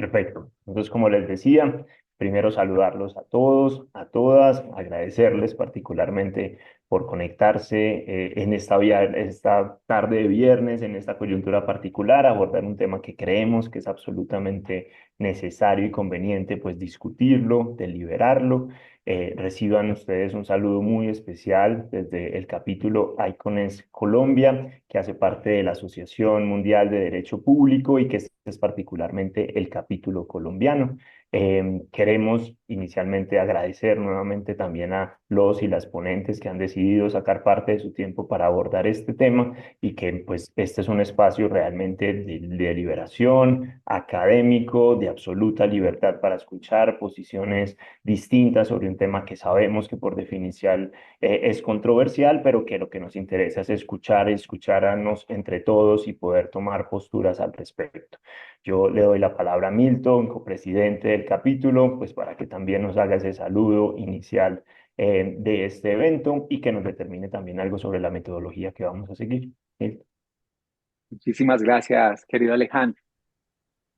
Perfecto. Entonces, como les decía, primero saludarlos a todos, a todas, agradecerles particularmente por conectarse en esta tarde de viernes, en esta coyuntura particular, abordar un tema que creemos que es absolutamente necesario y conveniente, pues discutirlo, deliberarlo. Reciban ustedes un saludo muy especial desde el capítulo ICONES Colombia, que hace parte de la Asociación Mundial de Derecho Público y que este es particularmente el capítulo colombiano. Queremos inicialmente agradecer nuevamente también a los y las ponentes que han decidido sacar parte de su tiempo para abordar este tema y que pues este es un espacio realmente de liberación académico, de absoluta libertad para escuchar posiciones distintas sobre un tema que sabemos que por definición es controversial, pero que lo que nos interesa es escucharnos entre todos y poder tomar posturas al respecto. Yo le doy la palabra a Milton, copresidente del capítulo, pues para que también nos haga ese saludo inicial de este evento y que nos determine también algo sobre la metodología que vamos a seguir. Milton. Muchísimas gracias, querido Alejandro.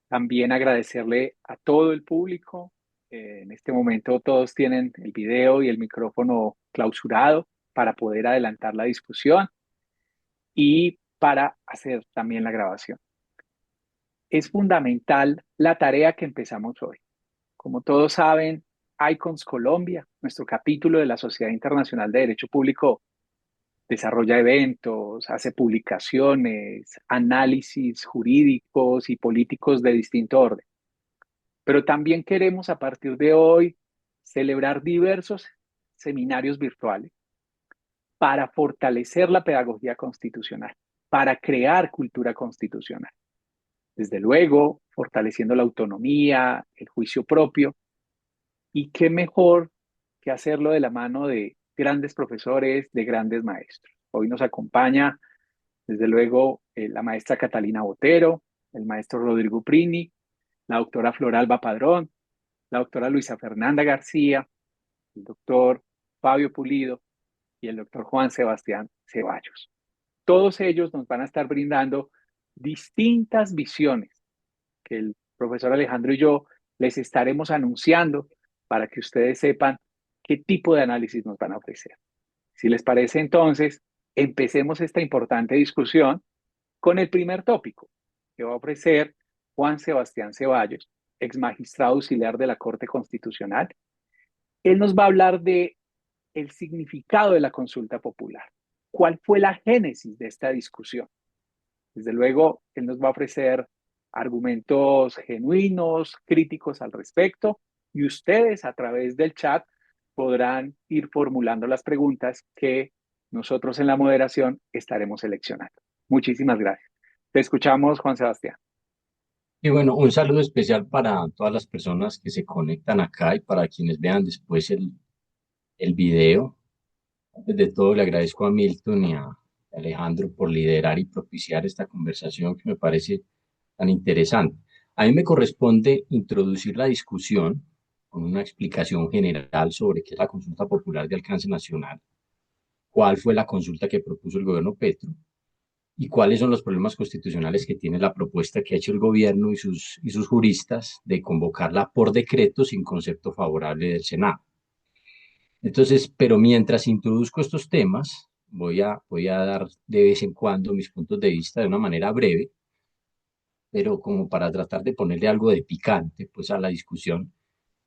También agradecerle a todo el público. En este momento todos tienen el video y el micrófono clausurado para poder adelantar la discusión y para hacer también la grabación. Es fundamental la tarea que empezamos hoy. Como todos saben, ICONS Colombia, nuestro capítulo de la Sociedad Internacional de Derecho Público, desarrolla eventos, hace publicaciones, análisis jurídicos y políticos de distinto orden. Pero también queremos a partir de hoy celebrar diversos seminarios virtuales para fortalecer la pedagogía constitucional, para crear cultura constitucional. Desde luego, fortaleciendo la autonomía, el juicio propio, y qué mejor que hacerlo de la mano de grandes profesores, de grandes maestros. Hoy nos acompaña, desde luego, la maestra Catalina Botero, el maestro Rodrigo Prini, la doctora Floralba Padrón, la doctora Luisa Fernanda García, el doctor Fabio Pulido y el doctor Juan Sebastián Ceballos. Todos ellos nos van a estar brindando distintas visiones que el profesor Alejandro y yo les estaremos anunciando para que ustedes sepan qué tipo de análisis nos van a ofrecer. Si les parece, entonces, empecemos esta importante discusión con el primer tópico que va a ofrecer Juan Sebastián Ceballos, ex magistrado auxiliar de la Corte Constitucional. Él nos va a hablar de el significado de la consulta popular. ¿Cuál fue la génesis de esta discusión? Desde luego, él nos va a ofrecer argumentos genuinos, críticos al respecto, y ustedes a través del chat podrán ir formulando las preguntas que nosotros en la moderación estaremos seleccionando. Muchísimas gracias. Te escuchamos, Juan Sebastián. Y bueno, un saludo especial para todas las personas que se conectan acá y para quienes vean después el video. Antes de todo, le agradezco a Milton y a Alejandro por liderar y propiciar esta conversación que me parece tan interesante. A mí me corresponde introducir la discusión con una explicación general sobre qué es la consulta popular de alcance nacional, cuál fue la consulta que propuso el gobierno Petro y cuáles son los problemas constitucionales que tiene la propuesta que ha hecho el gobierno y sus juristas de convocarla por decreto sin concepto favorable del Senado. Entonces, pero mientras introduzco estos temas, voy a dar de vez en cuando mis puntos de vista de una manera breve, pero como para tratar de ponerle algo de picante pues a la discusión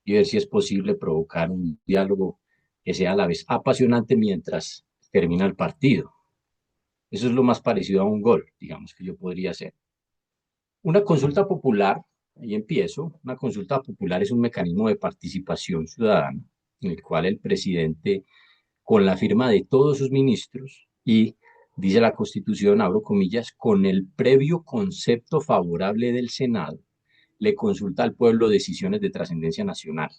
y ver si es posible provocar un diálogo que sea a la vez apasionante mientras termina el partido. Eso es lo más parecido a un gol, digamos, que yo podría hacer. Una consulta popular, ahí empiezo, una consulta popular es un mecanismo de participación ciudadana en el cual el presidente, con la firma de todos sus ministros y, dice la Constitución, abro comillas, con el previo concepto favorable del Senado, le consulta al pueblo decisiones de trascendencia nacional.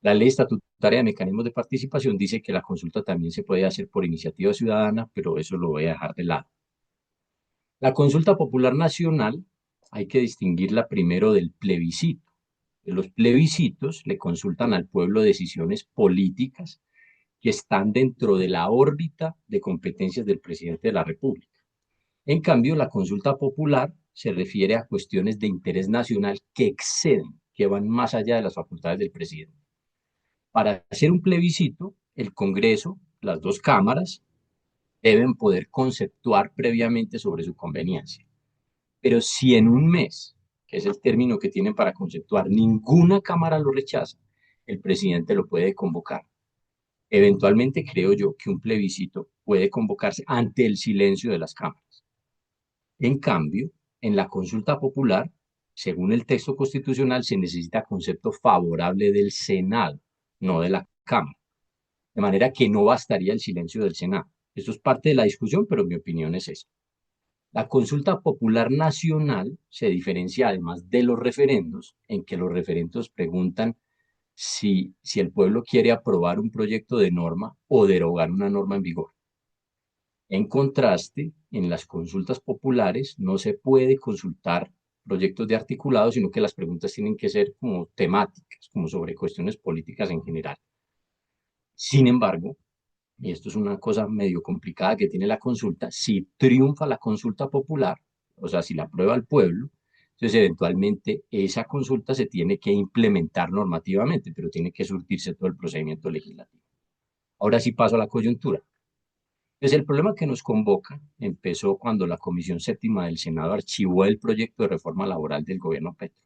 La ley estatutaria de mecanismos de participación dice que la consulta también se puede hacer por iniciativa ciudadana, pero eso lo voy a dejar de lado. La consulta popular nacional hay que distinguirla primero del plebiscito. Los plebiscitos le consultan al pueblo decisiones políticas que están dentro de la órbita de competencias del presidente de la República. En cambio, la consulta popular se refiere a cuestiones de interés nacional que exceden, que van más allá de las facultades del presidente. Para hacer un plebiscito, el Congreso, las dos cámaras, deben poder conceptuar previamente sobre su conveniencia. Pero si en un mes, que es el término que tienen para conceptuar, ninguna cámara lo rechaza, el presidente lo puede convocar. Eventualmente creo yo que un plebiscito puede convocarse ante el silencio de las cámaras. En cambio, en la consulta popular, según el texto constitucional, se necesita concepto favorable del Senado, no de la Cámara. De manera que no bastaría el silencio del Senado. Esto es parte de la discusión, pero mi opinión es esa. La consulta popular nacional se diferencia además de los referendos, en que los referendos preguntan si el pueblo quiere aprobar un proyecto de norma o derogar una norma en vigor. En contraste, en las consultas populares no se puede consultar proyectos de articulado, sino que las preguntas tienen que ser como temáticas, como sobre cuestiones políticas en general. Sin embargo, y esto es una cosa medio complicada que tiene la consulta, si triunfa la consulta popular, o sea, si la aprueba el pueblo, entonces eventualmente esa consulta se tiene que implementar normativamente, pero tiene que surtirse todo el procedimiento legislativo. Ahora sí paso a la coyuntura. Entonces el problema que nos convoca empezó cuando la Comisión Séptima del Senado archivó el proyecto de reforma laboral del gobierno Petro,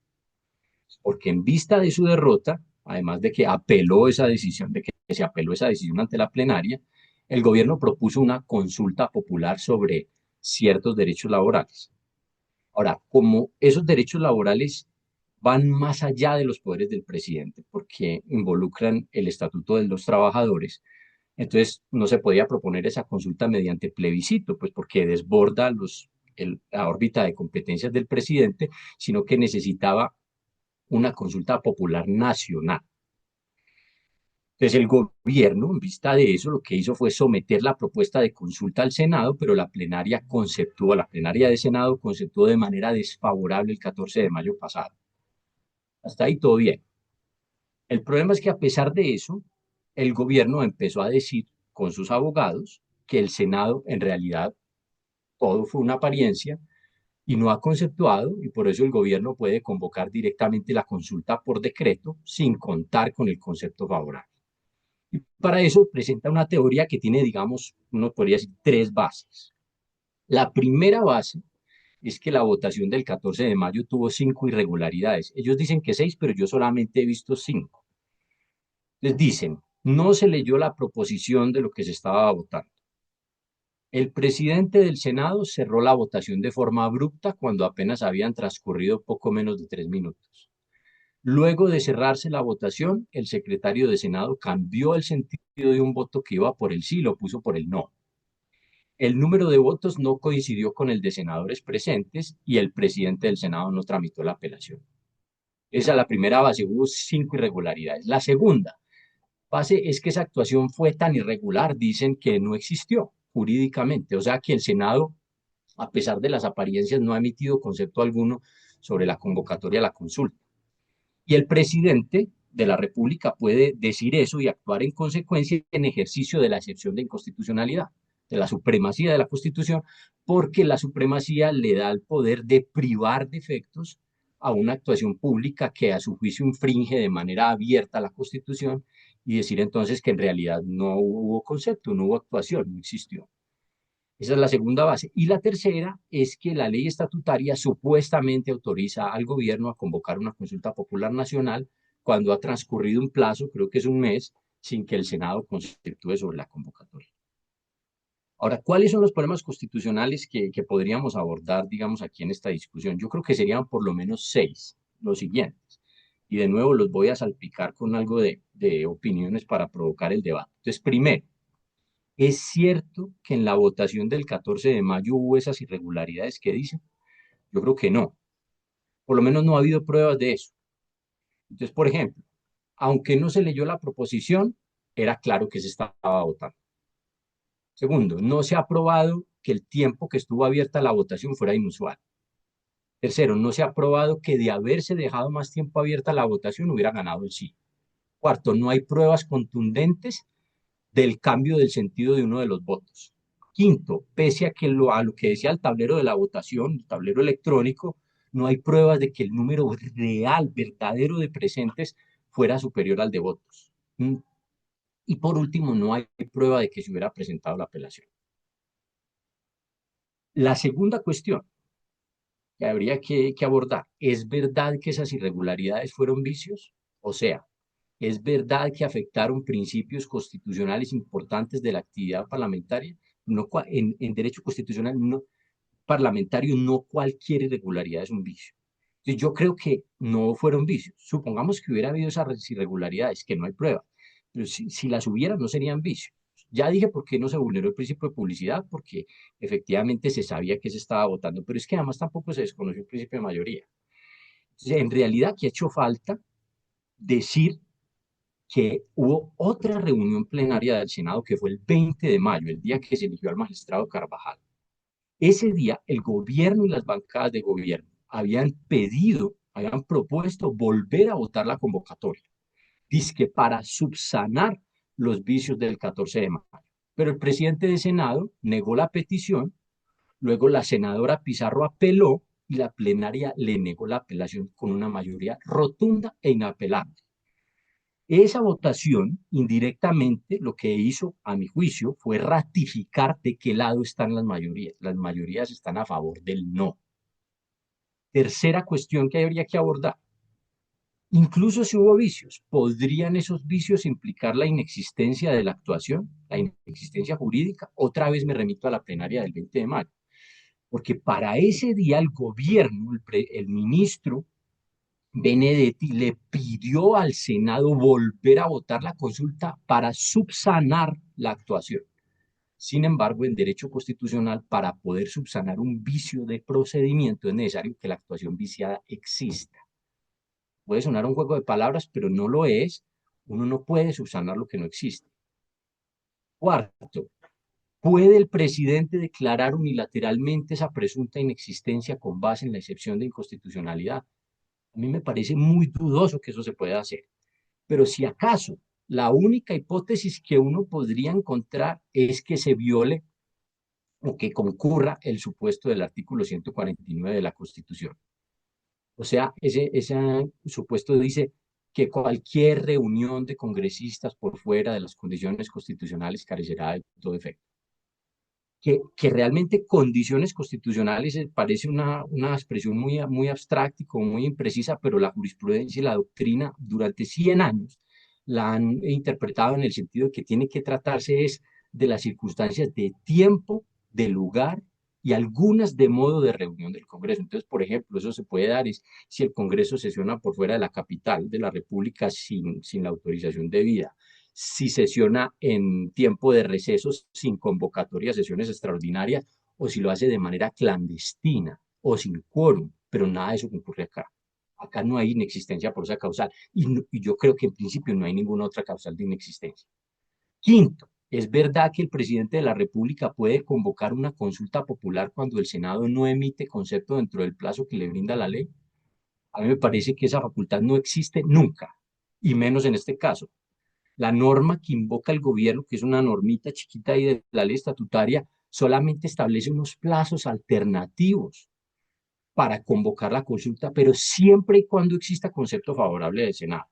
porque en vista de su derrota, además de que apeló esa decisión, de que se apeló esa decisión ante la plenaria, el gobierno propuso una consulta popular sobre ciertos derechos laborales. Ahora, como esos derechos laborales van más allá de los poderes del presidente, porque involucran el estatuto de los trabajadores, entonces no se podía proponer esa consulta mediante plebiscito, pues porque desborda la órbita de competencias del presidente, sino que necesitaba una consulta popular nacional. Entonces el gobierno, en vista de eso, lo que hizo fue someter la propuesta de consulta al Senado, pero la plenaria de Senado conceptuó de manera desfavorable el 14 de mayo pasado. Hasta ahí todo bien. El problema es que a pesar de eso, el gobierno empezó a decir con sus abogados que el Senado en realidad todo fue una apariencia y no ha conceptuado, y por eso el gobierno puede convocar directamente la consulta por decreto sin contar con el concepto favorable. Y para eso presenta una teoría que tiene, digamos, uno podría decir, tres bases. La primera base es que la votación del 14 de mayo tuvo 5 irregularidades. Ellos dicen que 6, pero yo solamente he visto 5. Les dicen, no se leyó la proposición de lo que se estaba votando. El presidente del Senado cerró la votación de forma abrupta cuando apenas habían transcurrido poco menos de 3 minutos. Luego de cerrarse la votación, el secretario de Senado cambió el sentido de un voto que iba por el sí y lo puso por el no. El número de votos no coincidió con el de senadores presentes y el presidente del Senado no tramitó la apelación. Esa es la primera base, hubo 5 irregularidades. La segunda base es que esa actuación fue tan irregular, dicen que no existió jurídicamente, o sea que el Senado, a pesar de las apariencias, no ha emitido concepto alguno sobre la convocatoria a la consulta. Y el presidente de la República puede decir eso y actuar en consecuencia en ejercicio de la excepción de inconstitucionalidad, de la supremacía de la Constitución, porque la supremacía le da el poder de privar de efectos a una actuación pública que a su juicio infringe de manera abierta la Constitución y decir entonces que en realidad no hubo concepto, no hubo actuación, no existió. Esa es la segunda base. Y la tercera es que la ley estatutaria supuestamente autoriza al gobierno a convocar una consulta popular nacional cuando ha transcurrido un plazo, creo que es un mes, sin que el Senado constituye sobre la convocatoria. Ahora, ¿cuáles son los problemas constitucionales que podríamos abordar, digamos, aquí en esta discusión? Yo creo que serían por lo menos 6, los siguientes. Y de nuevo los voy a salpicar con algo de opiniones para provocar el debate. Entonces, primero, ¿es cierto que en la votación del 14 de mayo hubo esas irregularidades que dicen? Yo creo que no. Por lo menos no ha habido pruebas de eso. Entonces, por ejemplo, aunque no se leyó la proposición, era claro que se estaba votando. Segundo, no se ha probado que el tiempo que estuvo abierta la votación fuera inusual. Tercero, no se ha probado que de haberse dejado más tiempo abierta la votación hubiera ganado el sí. Cuarto, no hay pruebas contundentes del cambio del sentido de uno de los votos. Quinto, pese a que a lo que decía el tablero de la votación, el tablero electrónico, no hay pruebas de que el número real, verdadero de presentes fuera superior al de votos. Y por último, no hay prueba de que se hubiera presentado la apelación. La segunda cuestión que habría que abordar, ¿es verdad que esas irregularidades fueron vicios? O sea, ¿es verdad que afectaron principios constitucionales importantes de la actividad parlamentaria? No, en derecho constitucional no, parlamentario no cualquier irregularidad es un vicio. Entonces, yo creo que no fueron vicios. Supongamos que hubiera habido esas irregularidades, que no hay prueba, pero si las hubiera no serían vicios. Ya dije por qué no se vulneró el principio de publicidad, porque efectivamente se sabía que se estaba votando, pero es que además tampoco se desconoció el principio de mayoría. Entonces, en realidad, aquí ha hecho falta decir que hubo otra reunión plenaria del Senado que fue el 20 de mayo, el día que se eligió al magistrado Carvajal. Ese día el gobierno y las bancadas de gobierno habían propuesto volver a votar la convocatoria, dizque para subsanar los vicios del 14 de mayo. Pero el presidente del Senado negó la petición, luego la senadora Pizarro apeló y la plenaria le negó la apelación con una mayoría rotunda e inapelable. Esa votación, indirectamente, lo que hizo, a mi juicio, fue ratificar de qué lado están las mayorías. Las mayorías están a favor del no. Tercera cuestión que habría que abordar. Incluso si hubo vicios, ¿podrían esos vicios implicar la inexistencia de la actuación, la inexistencia jurídica? Otra vez me remito a la plenaria del 20 de mayo. Porque para ese día el gobierno, el ministro Benedetti le pidió al Senado volver a votar la consulta para subsanar la actuación. Sin embargo, en derecho constitucional, para poder subsanar un vicio de procedimiento es necesario que la actuación viciada exista. Puede sonar un juego de palabras, pero no lo es. Uno no puede subsanar lo que no existe. Cuarto, ¿puede el presidente declarar unilateralmente esa presunta inexistencia con base en la excepción de inconstitucionalidad? A mí me parece muy dudoso que eso se pueda hacer. Pero si acaso la única hipótesis que uno podría encontrar es que se viole o que concurra el supuesto del artículo 149 de la Constitución. O sea, ese supuesto dice que cualquier reunión de congresistas por fuera de las condiciones constitucionales carecerá de todo efecto. Que realmente condiciones constitucionales parece una expresión muy abstracta y como muy imprecisa, pero la jurisprudencia y la doctrina durante 100 años la han interpretado en el sentido de que tiene que tratarse es de las circunstancias de tiempo, de lugar y algunas de modo de reunión del Congreso. Entonces, por ejemplo, eso se puede dar es si el Congreso sesiona por fuera de la capital de la República sin la autorización debida, si sesiona en tiempo de recesos sin convocatoria a sesiones extraordinarias o si lo hace de manera clandestina o sin quórum, pero nada de eso ocurre acá. Acá no hay inexistencia por esa causal y yo creo que en principio no hay ninguna otra causal de inexistencia. Quinto, ¿es verdad que el presidente de la República puede convocar una consulta popular cuando el Senado no emite concepto dentro del plazo que le brinda la ley? A mí me parece que esa facultad no existe nunca, y menos en este caso. La norma que invoca el gobierno, que es una normita chiquita ahí de la ley estatutaria, solamente establece unos plazos alternativos para convocar la consulta, pero siempre y cuando exista concepto favorable del Senado.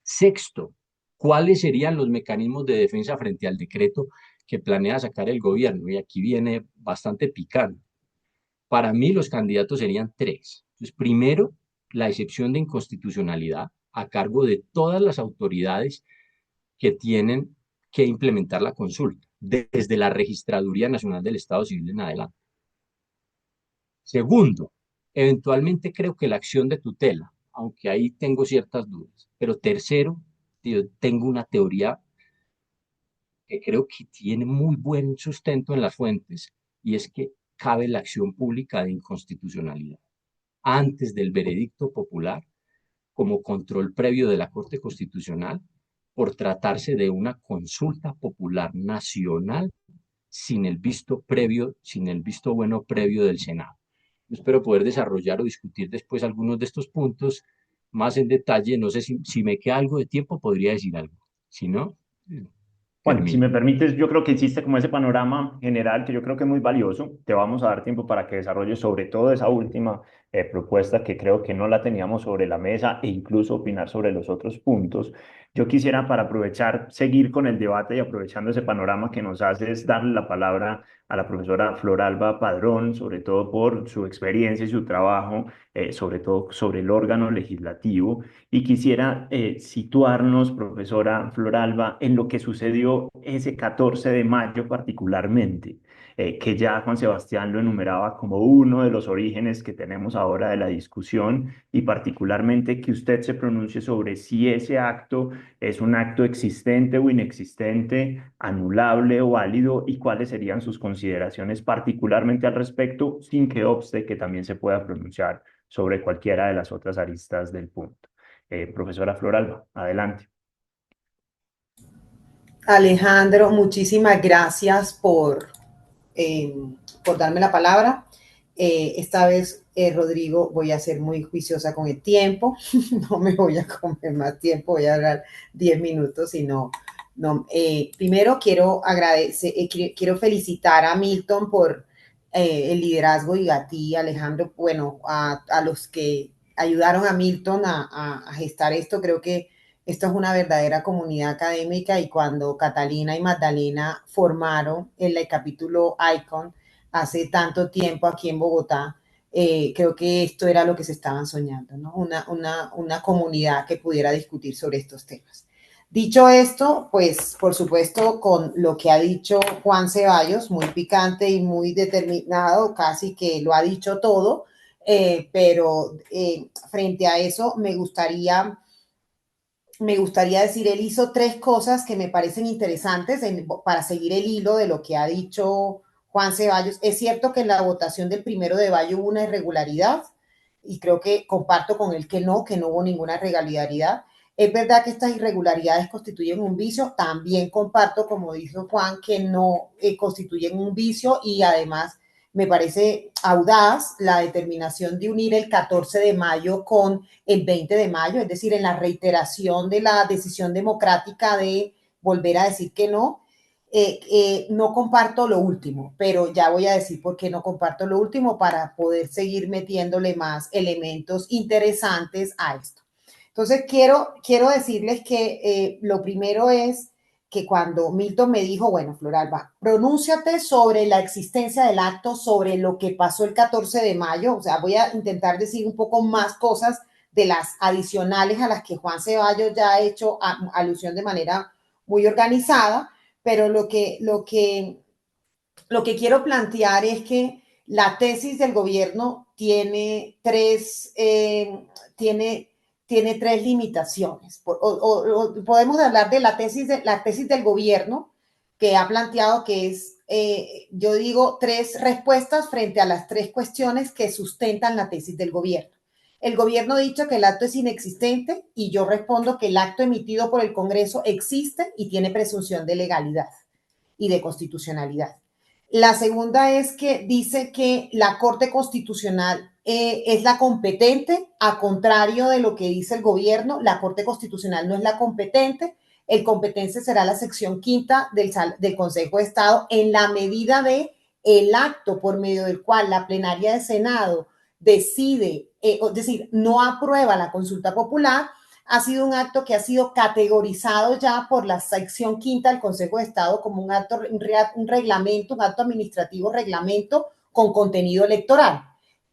Sexto, ¿cuáles serían los mecanismos de defensa frente al decreto que planea sacar el gobierno? Y aquí viene bastante picante. Para mí los candidatos serían tres. Entonces, primero, la excepción de inconstitucionalidad a cargo de todas las autoridades que tienen que implementar la consulta, desde la Registraduría Nacional del Estado Civil en adelante. Segundo, eventualmente creo que la acción de tutela, aunque ahí tengo ciertas dudas. Pero tercero, yo tengo una teoría que creo que tiene muy buen sustento en las fuentes, y es que cabe la acción pública de inconstitucionalidad antes del veredicto popular como control previo de la Corte Constitucional por tratarse de una consulta popular nacional sin el visto bueno previo del Senado. Yo espero poder desarrollar o discutir después algunos de estos puntos más en detalle. No sé si me queda algo de tiempo, podría decir algo. Si no, Bueno, si me Termino. permites, yo creo que hiciste como ese panorama general que yo creo que es muy valioso. Te vamos a dar tiempo para que desarrolles sobre todo esa última propuesta que creo que no la teníamos sobre la mesa e incluso opinar sobre los otros puntos. Yo quisiera, para aprovechar, seguir con el debate y aprovechando ese panorama que nos haces, darle la palabra a la profesora Floralba Padrón, sobre todo por su experiencia y su trabajo, sobre todo sobre el órgano legislativo. Y quisiera situarnos, profesora Floralba, en lo que sucedió ese 14 de mayo particularmente, que ya Juan Sebastián lo enumeraba como uno de los orígenes que tenemos ahora de la discusión y particularmente que usted se pronuncie sobre si ese acto es un acto existente o inexistente, anulable o válido y cuáles serían sus consideraciones particularmente al respecto, sin que obste que también se pueda pronunciar sobre cualquiera de las otras aristas del punto. Profesora Floralba, adelante. Alejandro, muchísimas gracias por darme la palabra. Esta vez, Rodrigo, voy a ser muy juiciosa con el tiempo. No me voy a comer más tiempo, voy a hablar 10 minutos y no. Primero quiero agradecer, quiero felicitar a Milton por el liderazgo y a ti, Alejandro, bueno, a los que ayudaron a Milton a gestar esto. Creo que esto es una verdadera comunidad académica y cuando Catalina y Magdalena formaron el capítulo ICON hace tanto tiempo aquí en Bogotá, creo que esto era lo que se estaban soñando, ¿no? Una comunidad que pudiera discutir sobre estos temas. Dicho esto, pues por supuesto con lo que ha dicho Juan Ceballos, muy picante y muy determinado, casi que lo ha dicho todo, pero frente a eso me gustaría decir, él hizo tres cosas que me parecen interesantes para seguir el hilo de lo que ha dicho Juan Ceballos. Es cierto que en la votación del 1 de mayo hubo una irregularidad y creo que comparto con él que no hubo ninguna irregularidad. Es verdad que estas irregularidades constituyen un vicio. También comparto, como dijo Juan, que no constituyen un vicio y además me parece audaz la determinación de unir el 14 de mayo con el 20 de mayo, es decir, en la reiteración de la decisión democrática de volver a decir que no. No comparto lo último, pero ya voy a decir por qué no comparto lo último para poder seguir metiéndole más elementos interesantes a esto. Entonces, quiero decirles que lo primero es que cuando Milton me dijo, bueno, Floralba, pronúnciate sobre la existencia del acto, sobre lo que pasó el 14 de mayo, o sea, voy a intentar decir un poco más cosas de las adicionales a las que Juan Ceballos ya ha hecho alusión de manera muy organizada, pero lo que quiero plantear es que la tesis del gobierno tiene tres limitaciones. Podemos hablar de la tesis del gobierno que ha planteado que es, yo digo, tres respuestas frente a las tres cuestiones que sustentan la tesis del gobierno. El gobierno ha dicho que el acto es inexistente y yo respondo que el acto emitido por el Congreso existe y tiene presunción de legalidad y de constitucionalidad. La segunda es que dice que la Corte Constitucional es la competente, a contrario de lo que dice el gobierno, la Corte Constitucional no es la competente, el competente será la sección quinta del Consejo de Estado en la medida de el acto por medio del cual la plenaria del Senado decide, es decir, no aprueba la consulta popular, ha sido un acto que ha sido categorizado ya por la sección quinta del Consejo de Estado como un acto, un reglamento, un acto administrativo reglamento con contenido electoral,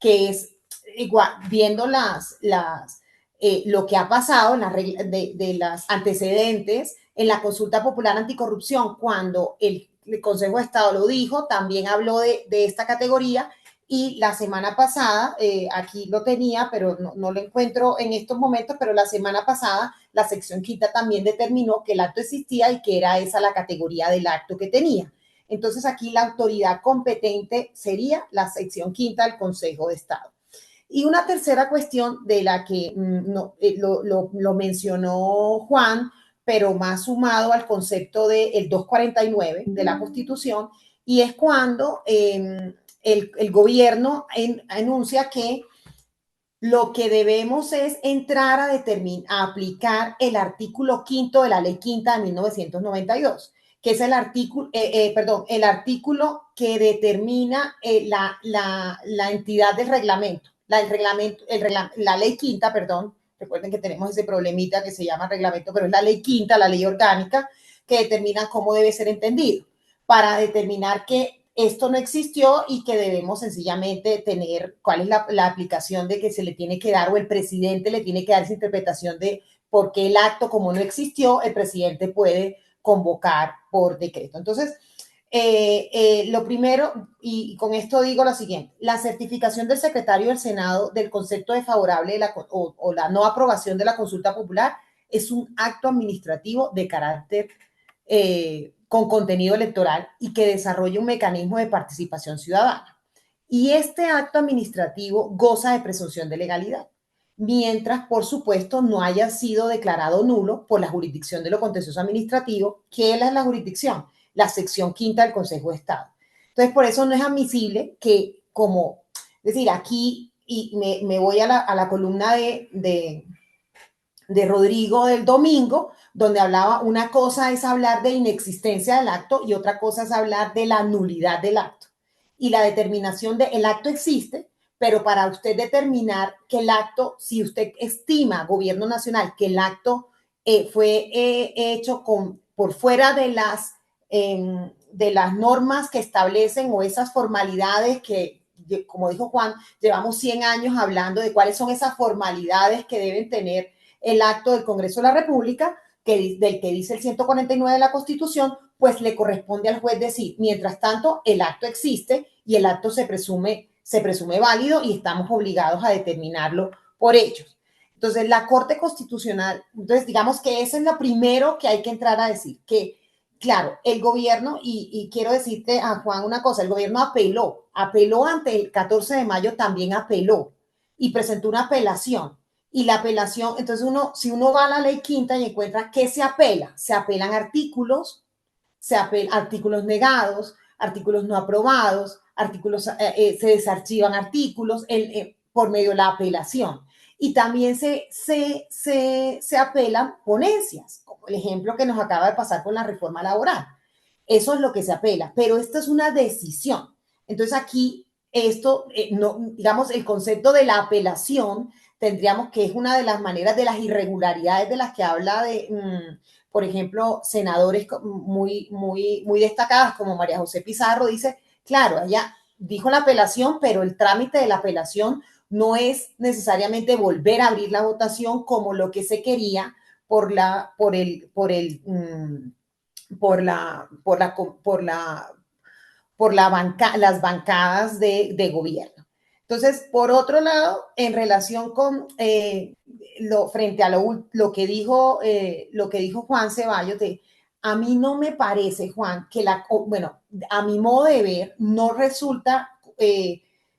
que es igual, viendo lo que ha pasado en de las antecedentes en la consulta popular anticorrupción, cuando el Consejo de Estado lo dijo, también habló de esta categoría. Y la semana pasada, aquí lo tenía, pero no lo encuentro en estos momentos, pero la semana pasada la sección quinta también determinó que el acto existía y que era esa la categoría del acto que tenía. Entonces aquí la autoridad competente sería la sección quinta del Consejo de Estado. Y una tercera cuestión de la que lo mencionó Juan, pero más sumado al concepto del 249 de la Constitución, y es cuando el gobierno anuncia que lo que debemos es entrar a aplicar el artículo quinto de la ley quinta de 1992, que es el artículo que determina la entidad del reglamento, la ley quinta, perdón. Recuerden que tenemos ese problemita que se llama reglamento, pero es la ley quinta, la ley orgánica, que determina cómo debe ser entendido, para determinar que esto no existió y que debemos sencillamente tener cuál es la aplicación de que se le tiene que dar, o el presidente le tiene que dar esa interpretación de por qué el acto, como no existió, el presidente puede convocar por decreto. Entonces, lo primero, y con esto digo lo siguiente: la certificación del secretario del Senado del concepto desfavorable o la no aprobación de la consulta popular es un acto administrativo de carácter con contenido electoral y que desarrolla un mecanismo de participación ciudadana. Y este acto administrativo goza de presunción de legalidad, mientras, por supuesto, no haya sido declarado nulo por la jurisdicción de lo contencioso administrativo. ¿Qué es la jurisdicción? La sección quinta del Consejo de Estado. Entonces, por eso no es admisible que, como, es decir, aquí, y me voy a la columna de Rodrigo del domingo, donde hablaba, una cosa es hablar de inexistencia del acto y otra cosa es hablar de la nulidad del acto. Y la determinación de el acto existe, pero para usted determinar que el acto, si usted estima, gobierno nacional, que el acto fue hecho por fuera de las normas que establecen, o esas formalidades que, como dijo Juan, llevamos 100 años hablando de cuáles son esas formalidades que deben tener el acto del Congreso de la República, del que dice el 149 de la Constitución, pues le corresponde al juez decir: mientras tanto, el acto existe y el acto se presume válido y estamos obligados a determinarlo por ellos. Entonces, la Corte Constitucional, entonces digamos que eso es lo primero que hay que entrar a decir, que claro, el gobierno, y quiero decirte a Juan una cosa: el gobierno apeló ante el 14 de mayo, también apeló y presentó una apelación. Y la apelación, entonces si uno va a la ley quinta y encuentra que se apelan artículos, artículos negados, artículos no aprobados, se desarchivan artículos por medio de la apelación. Y también se apelan ponencias, como el ejemplo que nos acaba de pasar con la reforma laboral. Eso es lo que se apela, pero esta es una decisión. Entonces aquí, no, digamos, el concepto de la apelación tendríamos que es una de las maneras, de las irregularidades de las que habla por ejemplo, senadores muy destacadas como María José Pizarro. Dice, claro, ella dijo la apelación, pero el trámite de la apelación no es necesariamente volver a abrir la votación como lo que se quería por las bancadas de gobierno. Entonces, por otro lado, en relación con frente a lo que dijo Juan Ceballos, a mí no me parece, Juan, que a mi modo de ver, no resulta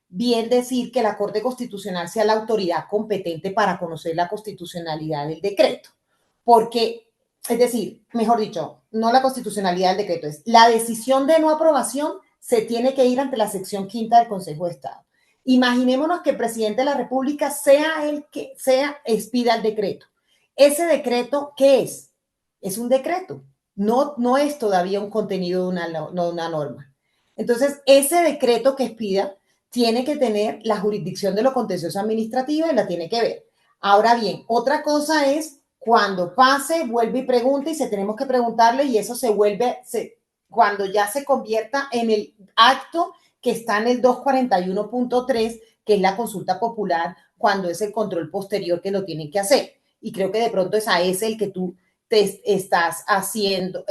bien decir que la Corte Constitucional sea la autoridad competente para conocer la constitucionalidad del decreto, porque, es decir, mejor dicho, no la constitucionalidad del decreto, es la decisión de no aprobación se tiene que ir ante la sección quinta del Consejo de Estado. Imaginémonos que el presidente de la República sea el que expida el decreto. Ese decreto, ¿qué es? Es un decreto. No es todavía un contenido de una norma. Entonces, ese decreto que expida tiene que tener la jurisdicción de lo contencioso administrativo y la tiene que ver. Ahora bien, otra cosa es cuando pase, vuelve y pregunte, y tenemos que preguntarle, y eso cuando ya se convierta en el acto que está en el 241.3, que es la consulta popular, cuando es el control posterior que lo tienen que hacer. Y creo que de pronto es a ese el que tú te estás haciendo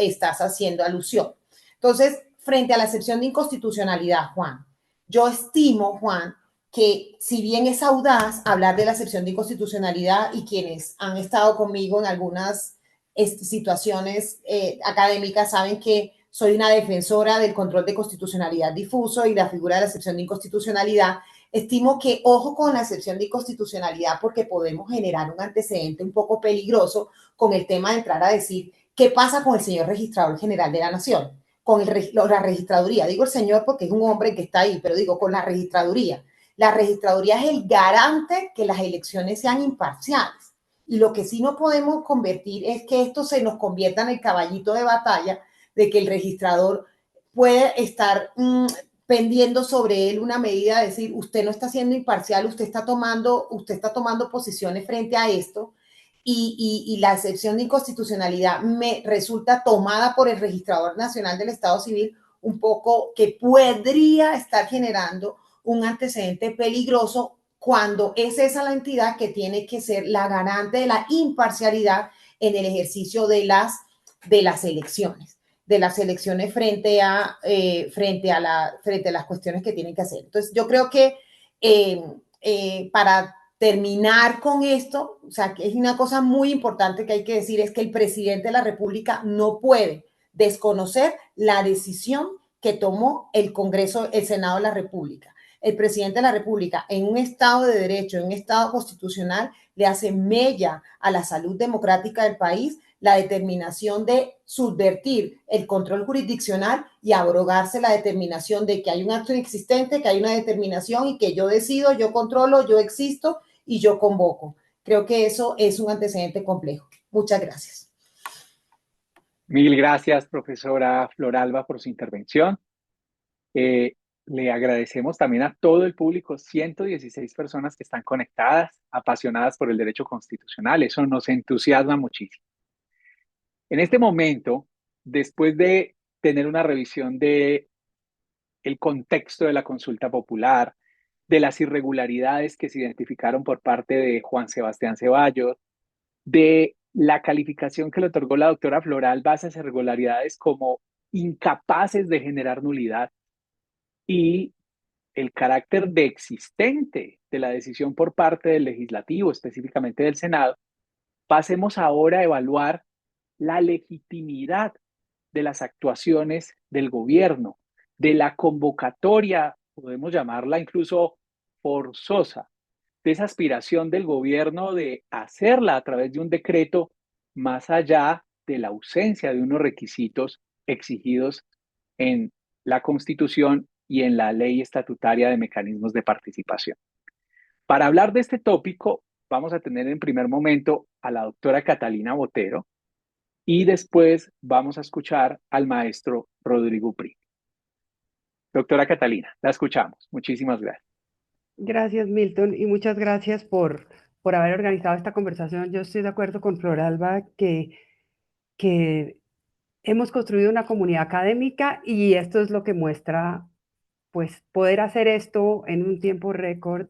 alusión. Entonces, frente a la excepción de inconstitucionalidad, Juan, yo estimo, Juan, que si bien es audaz hablar de la excepción de inconstitucionalidad, y quienes han estado conmigo en algunas situaciones académicas saben que soy una defensora del control de constitucionalidad difuso y la figura de la excepción de inconstitucionalidad, estimo que ojo con la excepción de inconstitucionalidad, porque podemos generar un antecedente un poco peligroso con el tema de entrar a decir qué pasa con el señor registrador general de la Nación, con la registraduría. Digo el señor porque es un hombre que está ahí, pero digo con la registraduría. La registraduría es el garante que las elecciones sean imparciales. Y lo que sí no podemos convertir es que esto se nos convierta en el caballito de batalla de que el registrador puede estar pendiendo sobre él una medida de decir, usted no está siendo imparcial, usted está tomando posiciones frente a esto, y la excepción de inconstitucionalidad me resulta tomada por el Registrador Nacional del Estado Civil, un poco que podría estar generando un antecedente peligroso cuando es esa la entidad que tiene que ser la garante de la imparcialidad en el ejercicio de las elecciones frente a las cuestiones que tienen que hacer. Entonces, yo creo que para terminar con esto, o sea, que es una cosa muy importante que hay que decir, es que el presidente de la República no puede desconocer la decisión que tomó el Congreso, el Senado de la República. El presidente de la República, en un Estado de Derecho, en un Estado constitucional, le hace mella a la salud democrática del país la determinación de subvertir el control jurisdiccional y abrogarse la determinación de que hay un acto inexistente, que hay una determinación y que yo decido, yo controlo, yo existo y yo convoco. Creo que eso es un antecedente complejo. Muchas gracias. Mil gracias, profesora Floralba, por su intervención. Le agradecemos también a todo el público, 116 personas que están conectadas, apasionadas por el derecho constitucional. Eso nos entusiasma muchísimo. En este momento, después de tener una revisión de el contexto de la consulta popular, de las irregularidades que se identificaron por parte de Juan Sebastián Ceballos, de la calificación que le otorgó la doctora Floralba a esas irregularidades como incapaces de generar nulidad, y el carácter de existente de la decisión por parte del legislativo, específicamente del Senado, pasemos ahora a evaluar la legitimidad de las actuaciones del gobierno, de la convocatoria, podemos llamarla incluso forzosa, de esa aspiración del gobierno de hacerla a través de un decreto, más allá de la ausencia de unos requisitos exigidos en la Constitución y en la ley estatutaria de mecanismos de participación. Para hablar de este tópico, vamos a tener en primer momento a la doctora Catalina Botero y después vamos a escuchar al maestro Rodrigo Pri. Doctora Catalina, la escuchamos. Muchísimas gracias. Gracias, Milton, y muchas gracias por haber organizado esta conversación. Yo estoy de acuerdo con Floralba que hemos construido una comunidad académica y esto es lo que muestra, pues poder hacer esto en un tiempo récord,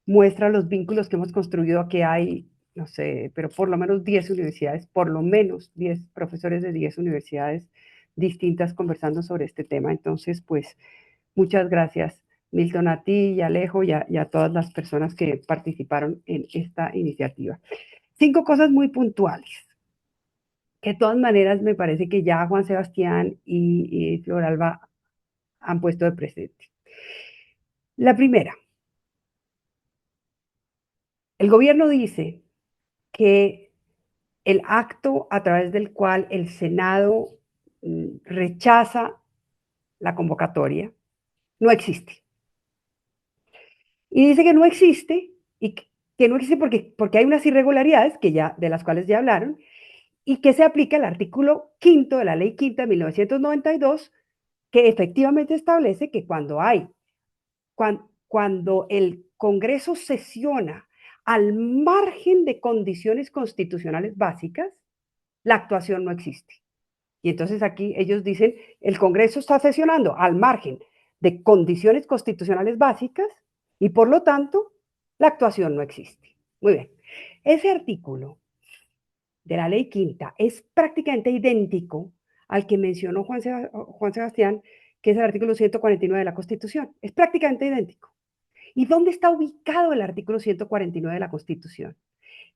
muestra los vínculos que hemos construido. Aquí hay, no sé, pero por lo menos 10 universidades, por lo menos 10 profesores de 10 universidades distintas conversando sobre este tema. Entonces, pues, muchas gracias, Milton, a ti y a Alejo y a todas las personas que participaron en esta iniciativa. 5 cosas muy puntuales, que de todas maneras me parece que ya Juan Sebastián y Floralba han puesto de presente. La primera, el gobierno dice que el acto a través del cual el Senado rechaza la convocatoria no existe. Y dice que no existe, y que no existe porque hay unas irregularidades de las cuales ya hablaron, y que se aplica el artículo 5 de la Ley Quinta de 1992, que efectivamente establece que cuando el Congreso sesiona al margen de condiciones constitucionales básicas, la actuación no existe. Y entonces aquí ellos dicen, el Congreso está sesionando al margen de condiciones constitucionales básicas y por lo tanto la actuación no existe. Muy bien. Ese artículo de la Ley Quinta es prácticamente idéntico al que mencionó Juan Sebastián, que es el artículo 149 de la Constitución. Es prácticamente idéntico. ¿Y dónde está ubicado el artículo 149 de la Constitución?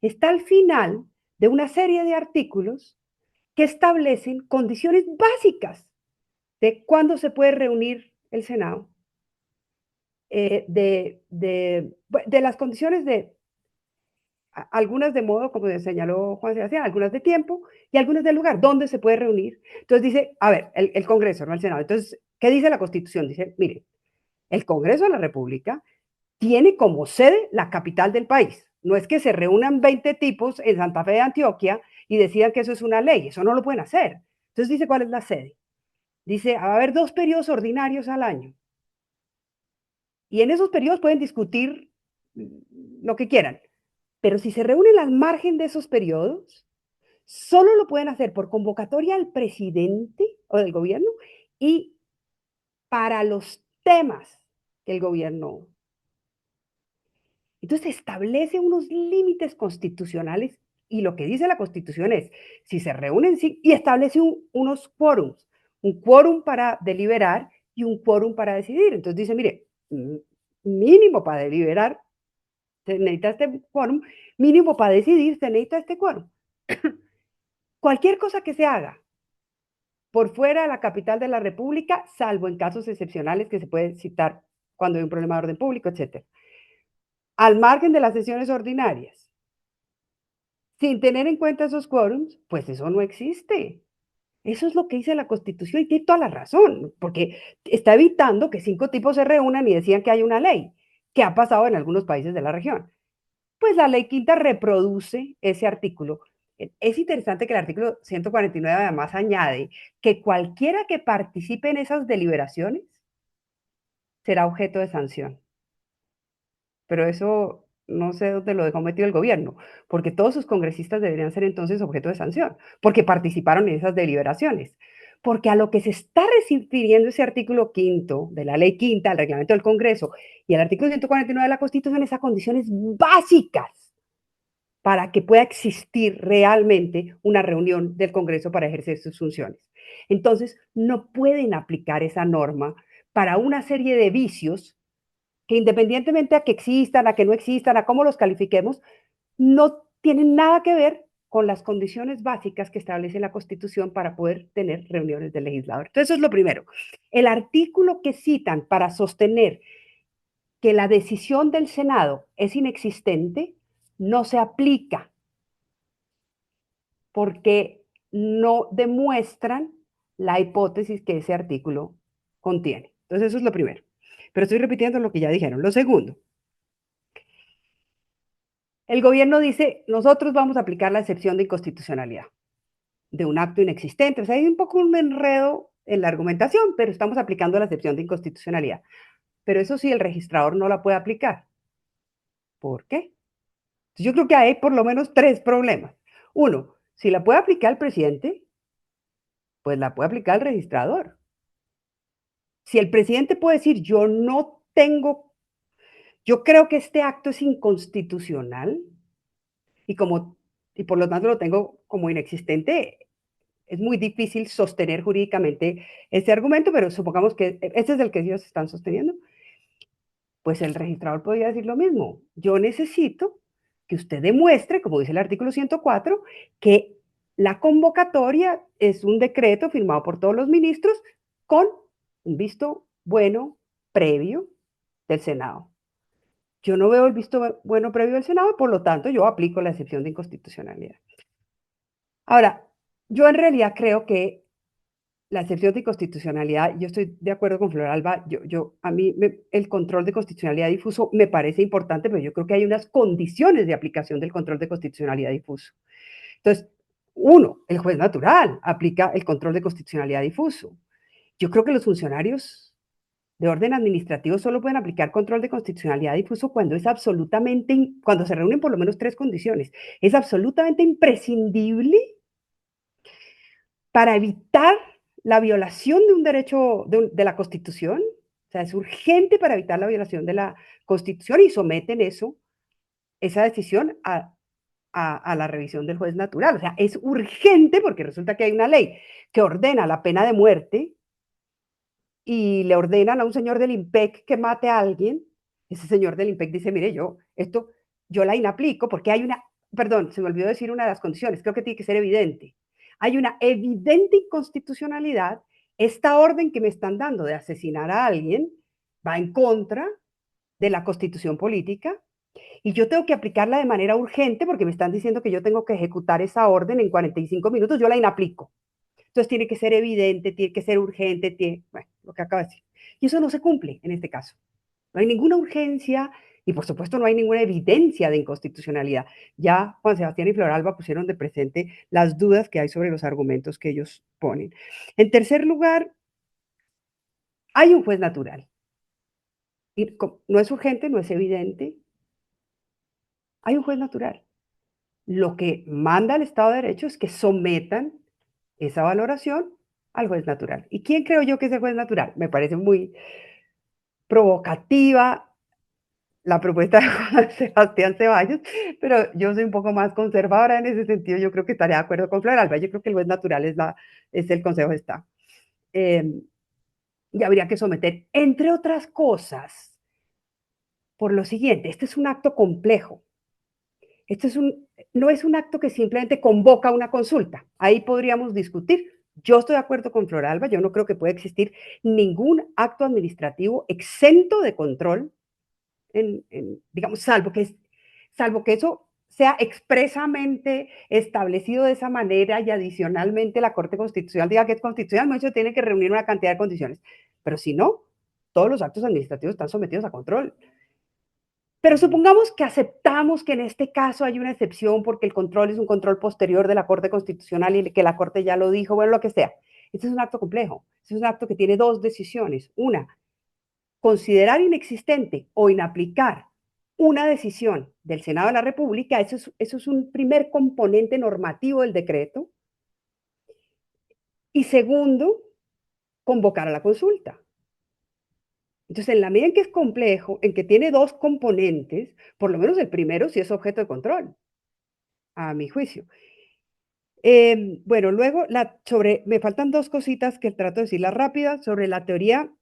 Está al final de una serie de artículos que establecen condiciones básicas de cuándo se puede reunir el Senado, de las condiciones algunas de modo, como señaló Juan Sebastián, algunas de tiempo y algunas de lugar, dónde se puede reunir. Entonces dice, a ver, el Congreso, no el Senado. Entonces, ¿qué dice la Constitución? Dice, mire, el Congreso de la República tiene como sede la capital del país. No es que se reúnan 20 tipos en Santa Fe de Antioquia y decidan que eso es una ley. Eso no lo pueden hacer. Entonces dice cuál es la sede. Dice, va a haber 2 periodos ordinarios al año. Y en esos periodos pueden discutir lo que quieran. Pero si se reúnen al margen de esos periodos, solo lo pueden hacer por convocatoria al presidente o del gobierno y para los temas que el gobierno. Entonces establece unos límites constitucionales y lo que dice la Constitución es, si se reúnen y establece unos quórums, un quórum para deliberar y un quórum para decidir. Entonces dice, mire, mínimo para deliberar se necesita este quórum, mínimo para decidir se necesita este quórum. Cualquier cosa que se haga por fuera de la capital de la República, salvo en casos excepcionales que se puede citar cuando hay un problema de orden público, etc. Al margen de las sesiones ordinarias, sin tener en cuenta esos quórums, pues eso no existe. Eso es lo que dice la Constitución y tiene toda la razón, porque está evitando que 5 tipos se reúnan y decían que hay una ley, que ha pasado en algunos países de la región. Pues la ley quinta reproduce ese artículo. Es interesante que el artículo 149 además añade que cualquiera que participe en esas deliberaciones será objeto de sanción. Pero eso no sé dónde lo dejó metido el gobierno, porque todos sus congresistas deberían ser entonces objeto de sanción, porque participaron en esas deliberaciones. Porque a lo que se está refiriendo ese artículo quinto de la ley quinta, el reglamento del Congreso, y el artículo 149 de la Constitución, es a condiciones básicas para que pueda existir realmente una reunión del Congreso para ejercer sus funciones. Entonces, no pueden aplicar esa norma para una serie de vicios que independientemente a que existan, a que no existan, a cómo los califiquemos, no tienen nada que ver con las condiciones básicas que establece la Constitución para poder tener reuniones del legislador. Entonces, eso es lo primero. El artículo que citan para sostener que la decisión del Senado es inexistente no se aplica porque no demuestran la hipótesis que ese artículo contiene. Entonces, eso es lo primero. Pero estoy repitiendo lo que ya dijeron. Lo segundo, el gobierno dice, nosotros vamos a aplicar la excepción de inconstitucionalidad de un acto inexistente. O sea, hay un poco un enredo en la argumentación, pero estamos aplicando la excepción de inconstitucionalidad. Pero eso sí, el registrador no la puede aplicar. ¿Por qué? Yo creo que hay por lo menos 3 problemas. Uno, si la puede aplicar el presidente, pues la puede aplicar el registrador. Si el presidente puede decir, yo creo que este acto es inconstitucional y por lo tanto lo tengo como inexistente, es muy difícil sostener jurídicamente ese argumento, pero supongamos que este es el que ellos están sosteniendo, pues el registrador podría decir lo mismo. Yo necesito que usted demuestre, como dice el artículo 104, que la convocatoria es un decreto firmado por todos los ministros con un visto bueno previo del Senado. Yo no veo el visto bueno previo del Senado, por lo tanto, yo aplico la excepción de inconstitucionalidad. Ahora, yo en realidad creo que la excepción de constitucionalidad, yo estoy de acuerdo con Flor Alba, a mí el control de constitucionalidad difuso me parece importante, pero yo creo que hay unas condiciones de aplicación del control de constitucionalidad difuso. Entonces, uno, el juez natural aplica el control de constitucionalidad difuso. Yo creo que los funcionarios de orden administrativo solo pueden aplicar control de constitucionalidad difuso cuando es absolutamente, cuando se reúnen por lo menos 3 condiciones. Es absolutamente imprescindible para evitar la violación de un derecho de la Constitución, o sea, es urgente para evitar la violación de la Constitución y someten esa decisión a la revisión del juez natural. O sea, es urgente porque resulta que hay una ley que ordena la pena de muerte y le ordenan a un señor del IMPEC que mate a alguien. Ese señor del IMPEC dice, mire, yo la inaplico porque hay perdón, se me olvidó decir una de las condiciones, creo que tiene que ser evidente. Hay una evidente inconstitucionalidad. Esta orden que me están dando de asesinar a alguien va en contra de la Constitución política y yo tengo que aplicarla de manera urgente porque me están diciendo que yo tengo que ejecutar esa orden en 45 minutos, yo la inaplico. Entonces tiene que ser evidente, tiene que ser urgente, bueno, lo que acabo de decir. Y eso no se cumple en este caso. No hay ninguna urgencia Y por supuesto no hay ninguna evidencia de inconstitucionalidad. Ya Juan Sebastián y Floralba pusieron de presente las dudas que hay sobre los argumentos que ellos ponen. En tercer lugar, hay un juez natural. Y no es urgente, no es evidente. Hay un juez natural. Lo que manda el Estado de Derecho es que sometan esa valoración al juez natural. ¿Y quién creo yo que es el juez natural? Me parece muy provocativa la propuesta de Juan Sebastián Ceballos, pero yo soy un poco más conservadora en ese sentido. Yo creo que estaría de acuerdo con Floralba. Yo creo que el juez natural es el Consejo de Estado. Y habría que someter, entre otras cosas, por lo siguiente: este es un acto complejo. No es un acto que simplemente convoca una consulta. Ahí podríamos discutir. Yo estoy de acuerdo con Floralba. Yo no creo que pueda existir ningún acto administrativo exento de control, digamos, salvo que eso sea expresamente establecido de esa manera y adicionalmente la Corte Constitucional diga que es constitucional, eso tiene que reunir una cantidad de condiciones. Pero si no, todos los actos administrativos están sometidos a control. Pero supongamos que aceptamos que en este caso hay una excepción porque el control es un control posterior de la Corte Constitucional y que la Corte ya lo dijo, bueno, lo que sea. Este es un acto complejo. Este es un acto que tiene dos decisiones. Una, considerar inexistente o inaplicar una decisión del Senado de la República. Eso es un primer componente normativo del decreto. Y segundo, convocar a la consulta. Entonces, en la medida en que es complejo, en que tiene dos componentes, por lo menos el primero sí es objeto de control, a mi juicio. Bueno, luego, me faltan dos cositas que trato de decirlas rápidas sobre la teoría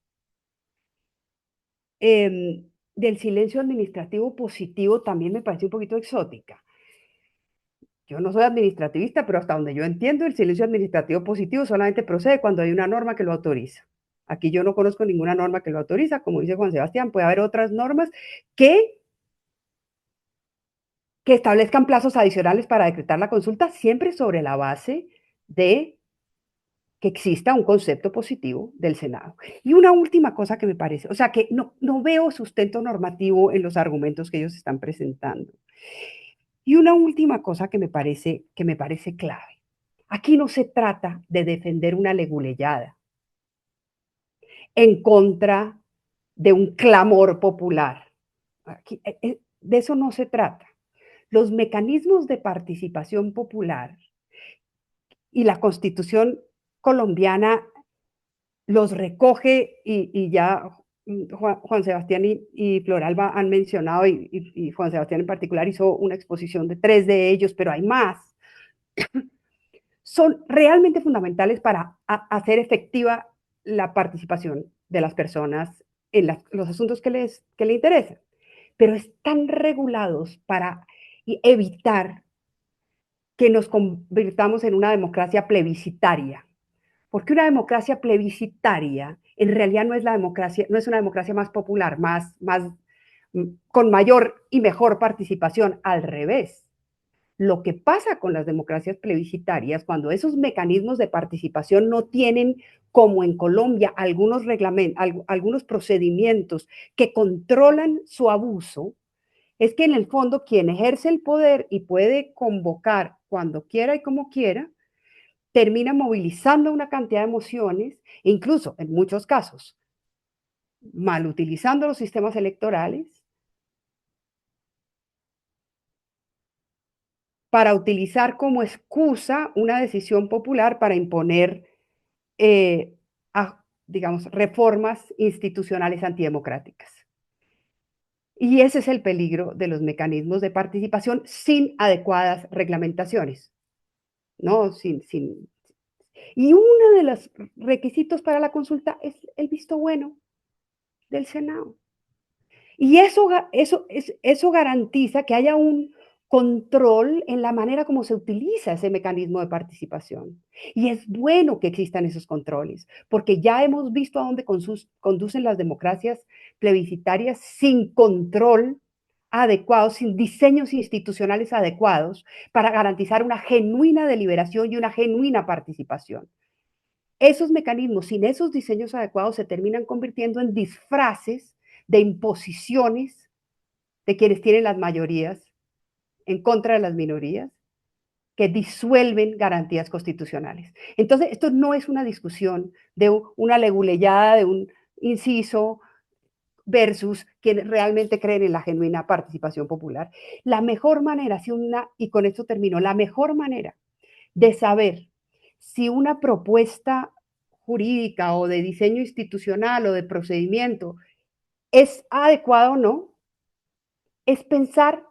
del silencio administrativo positivo. También me parece un poquito exótica. Yo no soy administrativista, pero hasta donde yo entiendo, el silencio administrativo positivo solamente procede cuando hay una norma que lo autoriza. Aquí yo no conozco ninguna norma que lo autoriza. Como dice Juan Sebastián, puede haber otras normas que establezcan plazos adicionales para decretar la consulta, siempre sobre la base de que exista un concepto positivo del Senado. Y una última cosa que me parece, o sea, que no veo sustento normativo en los argumentos que ellos están presentando. Y una última cosa que me parece clave. Aquí no se trata de defender una leguleyada en contra de un clamor popular. Aquí, de eso no se trata. Los mecanismos de participación popular y la Constitución colombiana los recoge, y ya Juan Sebastián y Floralba han mencionado, y Juan Sebastián en particular hizo una exposición de 3 de ellos, pero hay más. Son realmente fundamentales para hacer efectiva la participación de las personas en los asuntos que les interesan, pero están regulados para evitar que nos convirtamos en una democracia plebiscitaria, porque una democracia plebiscitaria en realidad no es la democracia, no es una democracia más popular, con mayor y mejor participación. Al revés. Lo que pasa con las democracias plebiscitarias, cuando esos mecanismos de participación no tienen, como en Colombia, algunos procedimientos que controlan su abuso, es que en el fondo quien ejerce el poder y puede convocar cuando quiera y como quiera, termina movilizando una cantidad de emociones, e incluso en muchos casos, mal utilizando los sistemas electorales para utilizar como excusa una decisión popular para imponer, digamos, reformas institucionales antidemocráticas. Y ese es el peligro de los mecanismos de participación sin adecuadas reglamentaciones, ¿no? Y uno de los requisitos para la consulta es el visto bueno del Senado. Y eso garantiza que haya un control en la manera como se utiliza ese mecanismo de participación. Y es bueno que existan esos controles, porque ya hemos visto a dónde conducen las democracias plebiscitarias sin control adecuado, sin diseños institucionales adecuados para garantizar una genuina deliberación y una genuina participación. Esos mecanismos, sin esos diseños adecuados, se terminan convirtiendo en disfraces de imposiciones de quienes tienen las mayorías en contra de las minorías, que disuelven garantías constitucionales. Entonces, esto no es una discusión de una leguleyada, de un inciso versus quienes realmente creen en la genuina participación popular. La mejor manera, y con esto termino, la mejor manera de saber si una propuesta jurídica o de diseño institucional o de procedimiento es adecuada o no, es pensar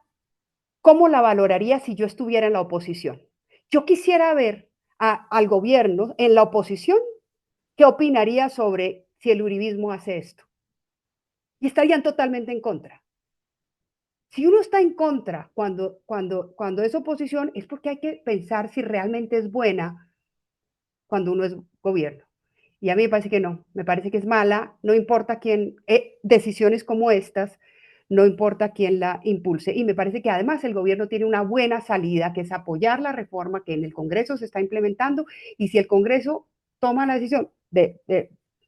cómo la valoraría si yo estuviera en la oposición. Yo quisiera ver al gobierno en la oposición qué opinaría sobre si el uribismo hace esto. Y estarían totalmente en contra. Si uno está en contra cuando es oposición, es porque hay que pensar si realmente es buena cuando uno es gobierno. Y a mí me parece que no, me parece que es mala, no importa quién, decisiones como estas, no importa quién la impulse. Y me parece que además el gobierno tiene una buena salida, que es apoyar la reforma que en el Congreso se está implementando, y si el Congreso toma la decisión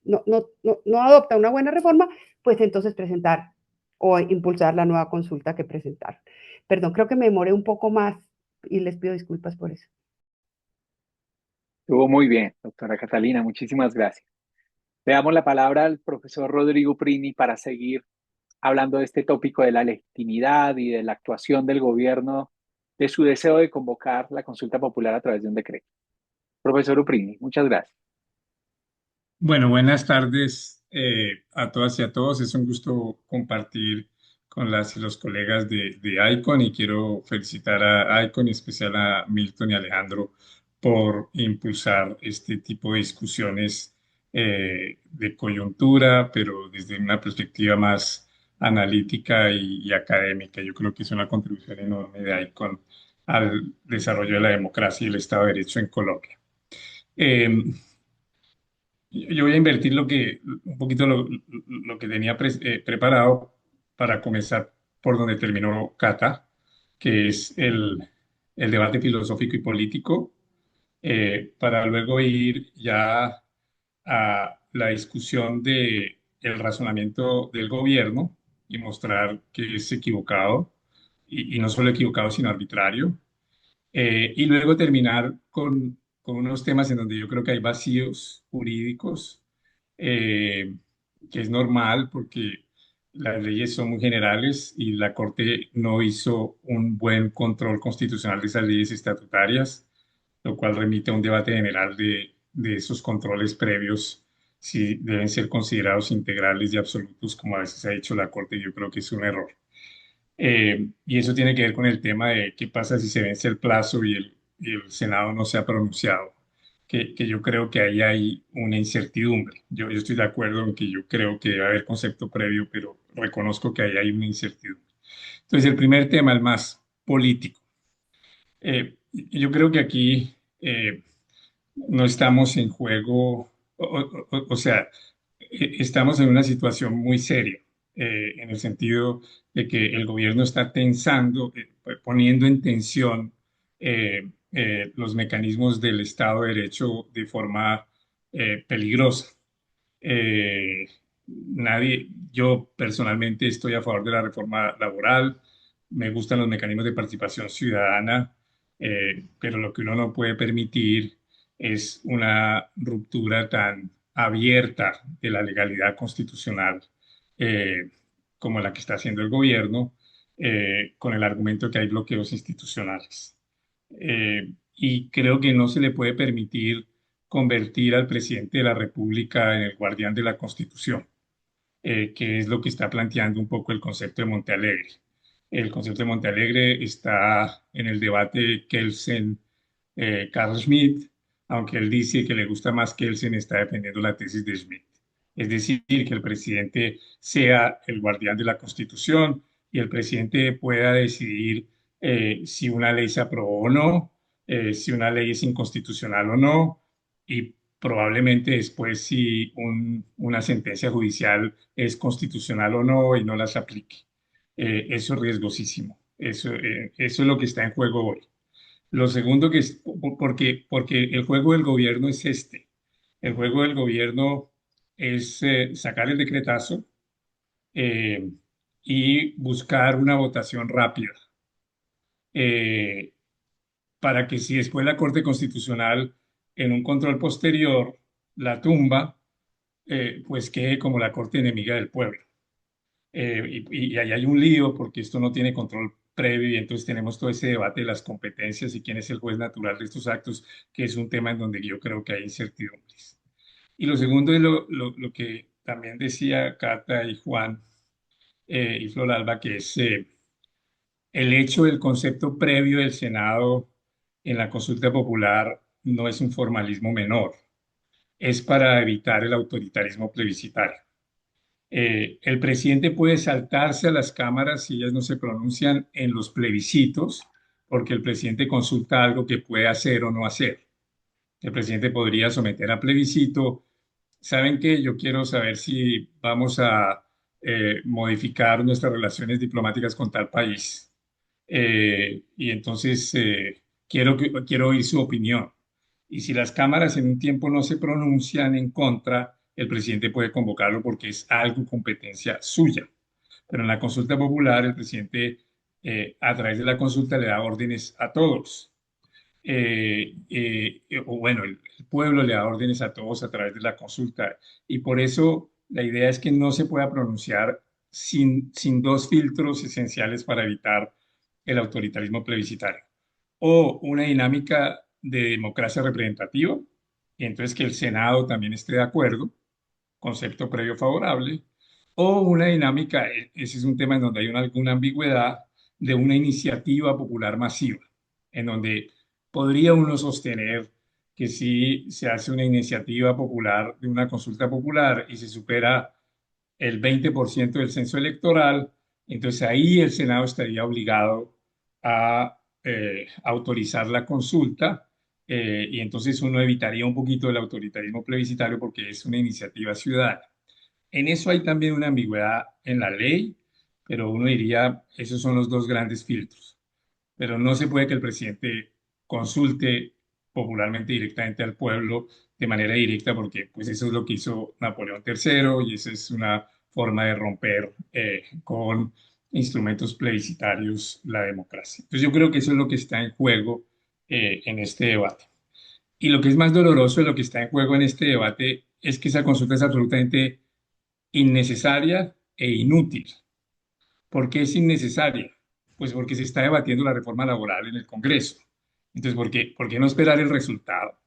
no adopta una buena reforma, pues entonces presentar o impulsar la nueva consulta que presentar. Perdón, creo que me demoré un poco más y les pido disculpas por eso. Estuvo muy bien, doctora Catalina, muchísimas gracias. Le damos la palabra al profesor Rodrigo Prini para seguir hablando de este tópico de la legitimidad y de la actuación del gobierno, de su deseo de convocar la consulta popular a través de un decreto. Profesor Uprini, muchas gracias. Bueno, buenas tardes a todas y a todos. Es un gusto compartir con las y los colegas de ICON y quiero felicitar a ICON y en especial a Milton y Alejandro por impulsar este tipo de discusiones de coyuntura, pero desde una perspectiva más analítica y académica. Yo creo que es una contribución enorme de ICON al desarrollo de la democracia y el Estado de Derecho en Colombia. Yo voy a invertir un poquito lo que tenía preparado para comenzar por donde terminó Cata, que es el debate filosófico y político, para luego ir ya a la discusión de el razonamiento del gobierno y mostrar que es equivocado, y no solo equivocado, sino arbitrario, y luego terminar con unos temas en donde yo creo que hay vacíos jurídicos, eh, que es normal porque las leyes son muy generales y la Corte no hizo un buen control constitucional de esas leyes estatutarias, lo cual remite a un debate general de esos controles previos, si deben ser considerados integrales y absolutos, como a veces ha dicho la Corte. Yo creo que es un error. Y eso tiene que ver con el tema de qué pasa si se vence el plazo y el Senado no se ha pronunciado, que yo creo que ahí hay una incertidumbre. Yo estoy de acuerdo en que yo creo que debe haber concepto previo, pero reconozco que ahí hay una incertidumbre. Entonces, el primer tema, el más político. Yo creo que aquí no estamos en juego, o sea, estamos en una situación muy seria, en el sentido de que el gobierno está tensando, poniendo en tensión los mecanismos del Estado de Derecho de forma peligrosa. Eh, yo personalmente estoy a favor de la reforma laboral, me gustan los mecanismos de participación ciudadana, pero lo que uno no puede permitir es una ruptura tan abierta de la legalidad constitucional, eh, como la que está haciendo el gobierno, con el argumento que hay bloqueos institucionales. Y creo que no se le puede permitir convertir al presidente de la República en el guardián de la Constitución, que es lo que está planteando un poco el concepto de Montealegre. El concepto de Montealegre está en el debate Kelsen-Carl Schmitt, aunque él dice que le gusta más Kelsen, está defendiendo la tesis de Schmitt. Es decir, que el presidente sea el guardián de la Constitución y el presidente pueda decidir si una ley se aprobó o no, si una ley es inconstitucional o no, y probablemente después si una sentencia judicial es constitucional o no y no las aplique. Eso es riesgosísimo. Eso es lo que está en juego hoy. Lo segundo que es, porque el juego del gobierno es este. El juego del gobierno es sacar el decretazo, eh, y buscar una votación rápida eh, para que si después la Corte Constitucional en un control posterior la tumba, pues quede como la Corte enemiga del pueblo. Y ahí hay un lío porque esto no tiene control previo y entonces tenemos todo ese debate de las competencias y quién es el juez natural de estos actos, que es un tema en donde yo creo que hay incertidumbres. Y lo segundo es lo que también decía Cata y Juan y Flor Alba, que es el hecho del concepto previo del Senado en la consulta popular no es un formalismo menor, es para evitar el autoritarismo plebiscitario. El presidente puede saltarse a las cámaras si ellas no se pronuncian en los plebiscitos, porque el presidente consulta algo que puede hacer o no hacer. El presidente podría someter a plebiscito. ¿Saben qué? Yo quiero saber si vamos a modificar nuestras relaciones diplomáticas con tal país. Y entonces quiero oír su opinión. Y si las cámaras en un tiempo no se pronuncian en contra, el presidente puede convocarlo porque es algo competencia suya. Pero en la consulta popular, el presidente, a través de la consulta, le da órdenes a todos. O bueno, el pueblo le da órdenes a todos a través de la consulta. Y por eso la idea es que no se pueda pronunciar sin dos filtros esenciales para evitar el autoritarismo plebiscitario. O una dinámica de democracia representativa, y entonces que el Senado también esté de acuerdo, concepto previo favorable, o una dinámica, ese es un tema en donde hay alguna ambigüedad, de una iniciativa popular masiva, en donde podría uno sostener que si se hace una iniciativa popular de una consulta popular y se supera el 20% del censo electoral, entonces ahí el Senado estaría obligado a autorizar la consulta y entonces uno evitaría un poquito el autoritarismo plebiscitario porque es una iniciativa ciudadana. En eso hay también una ambigüedad en la ley, pero uno diría, esos son los dos grandes filtros. Pero no se puede que el presidente consulte popularmente directamente al pueblo de manera directa, porque pues eso es lo que hizo Napoleón III y esa es una forma de romper con instrumentos plebiscitarios la democracia. Entonces yo creo que eso es lo que está en juego en este debate. Y lo que es más doloroso de lo que está en juego en este debate es que esa consulta es absolutamente innecesaria e inútil. ¿Por qué es innecesaria? Pues porque se está debatiendo la reforma laboral en el Congreso. Entonces, por qué no esperar el resultado?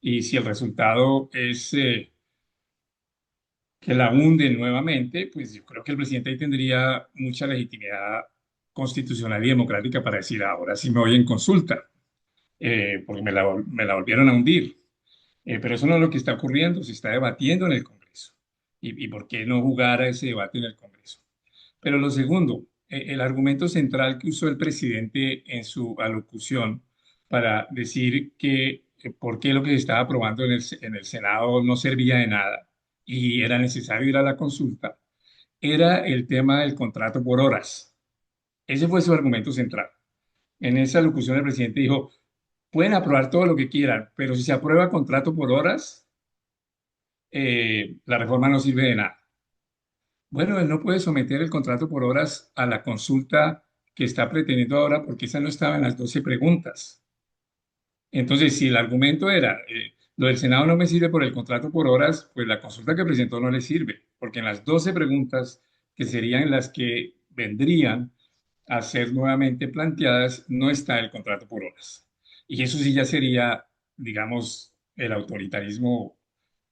Y si el resultado es que la hunden nuevamente, pues yo creo que el presidente ahí tendría mucha legitimidad constitucional y democrática para decir, ahora sí me voy en consulta, porque me la volvieron a hundir. Pero eso no es lo que está ocurriendo, se está debatiendo en el Congreso. Y por qué no jugar a ese debate en el Congreso? Pero lo segundo, el argumento central que usó el presidente en su alocución para decir que por qué lo que se estaba aprobando en el Senado no servía de nada y era necesario ir a la consulta, era el tema del contrato por horas. Ese fue su argumento central. En esa alocución el presidente dijo, pueden aprobar todo lo que quieran, pero si se aprueba contrato por horas, la reforma no sirve de nada. Bueno, él no puede someter el contrato por horas a la consulta que está pretendiendo ahora porque esa no estaba en las 12 preguntas. Entonces, si el argumento era, lo del Senado no me sirve por el contrato por horas, pues la consulta que presentó no le sirve, porque en las 12 preguntas que serían las que vendrían a ser nuevamente planteadas, no está el contrato por horas. Y eso sí ya sería, digamos, el autoritarismo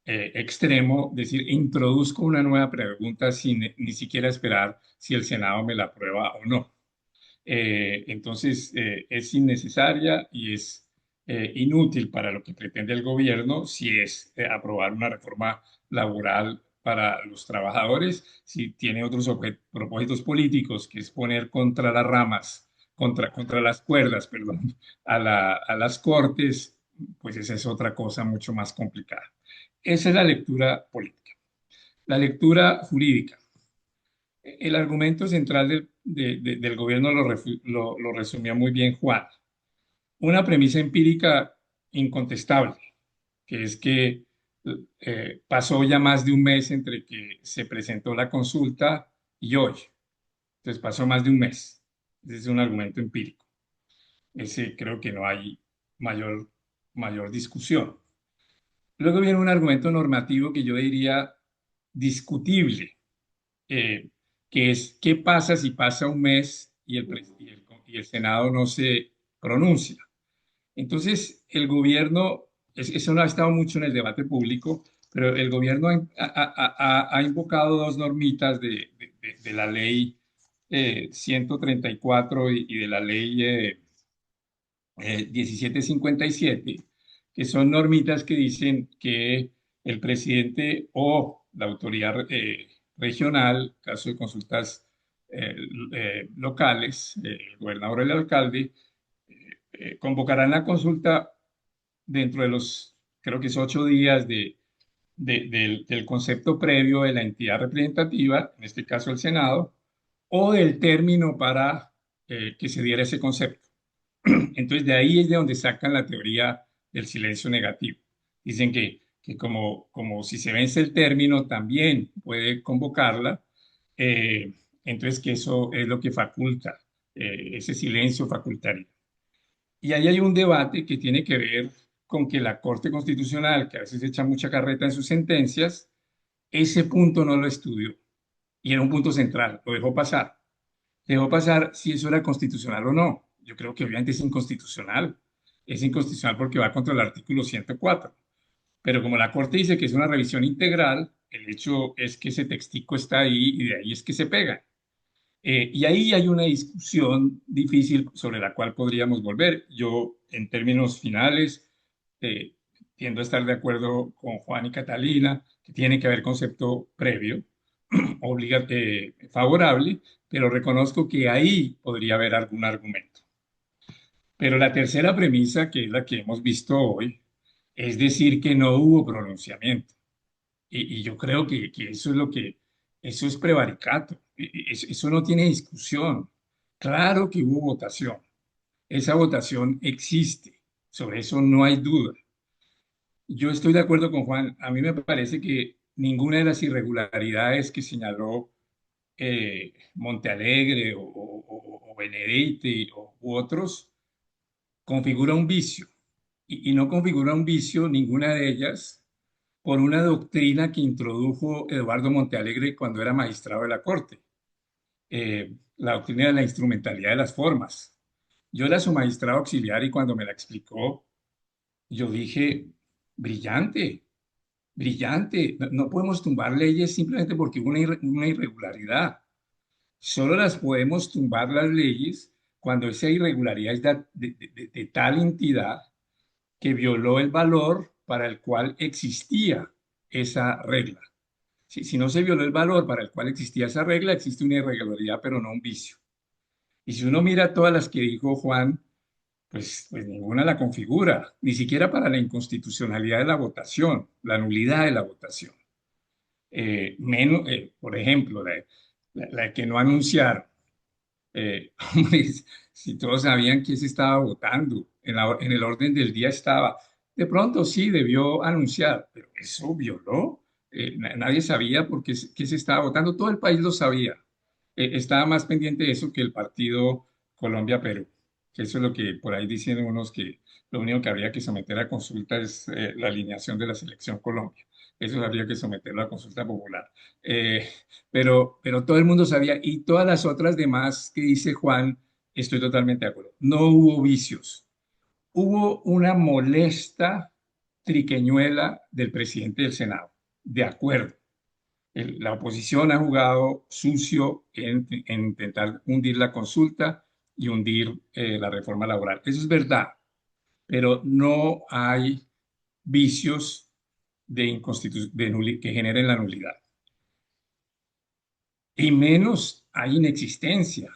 extremo, decir, introduzco una nueva pregunta sin ni siquiera esperar si el Senado me la aprueba o no. Entonces, es innecesaria y es inútil para lo que pretende el gobierno si es aprobar una reforma laboral para los trabajadores, si tiene otros propósitos políticos, que es poner contra las ramas, contra las cuerdas, perdón, a las cortes, pues esa es otra cosa mucho más complicada. Esa es la lectura política. La lectura jurídica. El argumento central del gobierno lo resumió muy bien Juan. Una premisa empírica incontestable, que es que pasó ya más de un mes entre que se presentó la consulta y hoy. Entonces pasó más de un mes. Ese es un argumento empírico. Ese creo que no hay mayor, mayor discusión. Luego viene un argumento normativo que yo diría discutible, eh, que es qué pasa si pasa un mes y el Senado no se pronuncia. Entonces, el gobierno, eso no ha estado mucho en el debate público, pero el gobierno ha invocado dos normitas de la ley 134 y de la ley 1757, que son normitas que dicen que el presidente o la autoridad regional, caso de consultas locales, el gobernador o el alcalde, convocarán la consulta dentro de los, creo que es 8 días del concepto previo de la entidad representativa, en este caso el Senado, o del término para que se diera ese concepto. Entonces, de ahí es de donde sacan la teoría del silencio negativo. Dicen que como si se vence el término, también puede convocarla. eh, entonces, que eso es lo que faculta, ese silencio facultario. Y ahí hay un debate que tiene que ver con que la Corte Constitucional, que a veces echa mucha carreta en sus sentencias, ese punto no lo estudió. Y era un punto central, lo dejó pasar. Dejó pasar si eso era constitucional o no. Yo creo que obviamente es inconstitucional. Es inconstitucional porque va contra el artículo 104. Pero como la Corte dice que es una revisión integral, el hecho es que ese textico está ahí y de ahí es que se pega. Y ahí hay una discusión difícil sobre la cual podríamos volver. Yo, en términos finales, eh, tiendo a estar de acuerdo con Juan y Catalina, que tiene que haber concepto previo, favorable, pero reconozco que ahí podría haber algún argumento. Pero la tercera premisa, que es la que hemos visto hoy, es decir que no hubo pronunciamiento. Y yo creo que eso es eso es prevaricato. Eso no tiene discusión. Claro que hubo votación. Esa votación existe. Sobre eso no hay duda. Yo estoy de acuerdo con Juan. A mí me parece que ninguna de las irregularidades que señaló Montealegre o Benedetti u otros configura un vicio. Y no configura un vicio ninguna de ellas por una doctrina que introdujo Eduardo Montealegre cuando era magistrado de la Corte, la doctrina de la instrumentalidad de las formas. Yo era su magistrado auxiliar y cuando me la explicó, yo dije, brillante, brillante, no podemos tumbar leyes simplemente porque hubo una irregularidad. Solo las podemos tumbar las leyes cuando esa irregularidad es de tal entidad que violó el valor para el cual existía esa regla. Si no se violó el valor para el cual existía esa regla, existe una irregularidad, pero no un vicio. Y si uno mira todas las que dijo Juan, pues ninguna la configura, ni siquiera para la inconstitucionalidad de la votación, la nulidad de la votación. Por ejemplo, la que no anunciaron. Hombre, si todos sabían que se estaba votando, en el orden del día estaba. De pronto sí debió anunciar, pero eso violó. Nadie sabía por qué se estaba votando, todo el país lo sabía. Estaba más pendiente de eso que el partido Colombia-Perú, que eso es lo que por ahí dicen unos que lo único que habría que someter a consulta es la alineación de la selección Colombia. Eso habría que someterlo a consulta popular. Eh, pero todo el mundo sabía y todas las otras demás que dice Juan, estoy totalmente de acuerdo. No hubo vicios. Hubo una molesta triqueñuela del presidente del Senado. De acuerdo. La oposición ha jugado sucio en intentar hundir la consulta y hundir la reforma laboral. Eso es verdad, pero no hay vicios que generen la nulidad. Y menos hay inexistencia.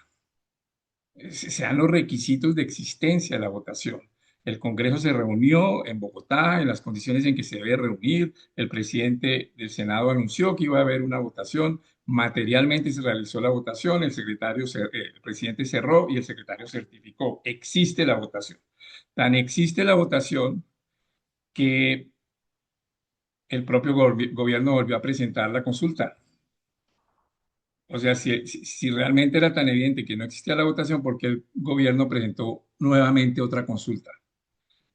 Se dan los requisitos de existencia de la votación. El Congreso se reunió en Bogotá en las condiciones en que se debe reunir. El presidente del Senado anunció que iba a haber una votación. Materialmente se realizó la votación. El presidente cerró y el secretario certificó. Existe la votación. Tan existe la votación que el propio gobierno volvió a presentar la consulta. O sea, si realmente era tan evidente que no existía la votación, ¿por qué el gobierno presentó nuevamente otra consulta?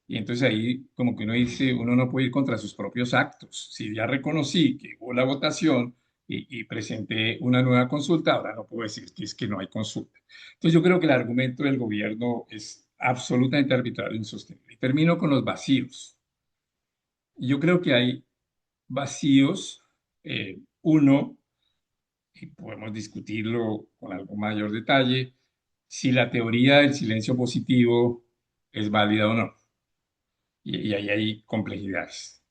Y entonces ahí como que uno dice, uno no puede ir contra sus propios actos. Si ya reconocí que hubo la votación y presenté una nueva consulta, ahora no puedo decir que es que no hay consulta. Entonces yo creo que el argumento del gobierno es absolutamente arbitrario e insostenible. Y termino con los vacíos. Yo creo que hay vacíos. Uno, y podemos discutirlo con algo mayor detalle, si la teoría del silencio positivo es válida o no. Y ahí hay complejidades.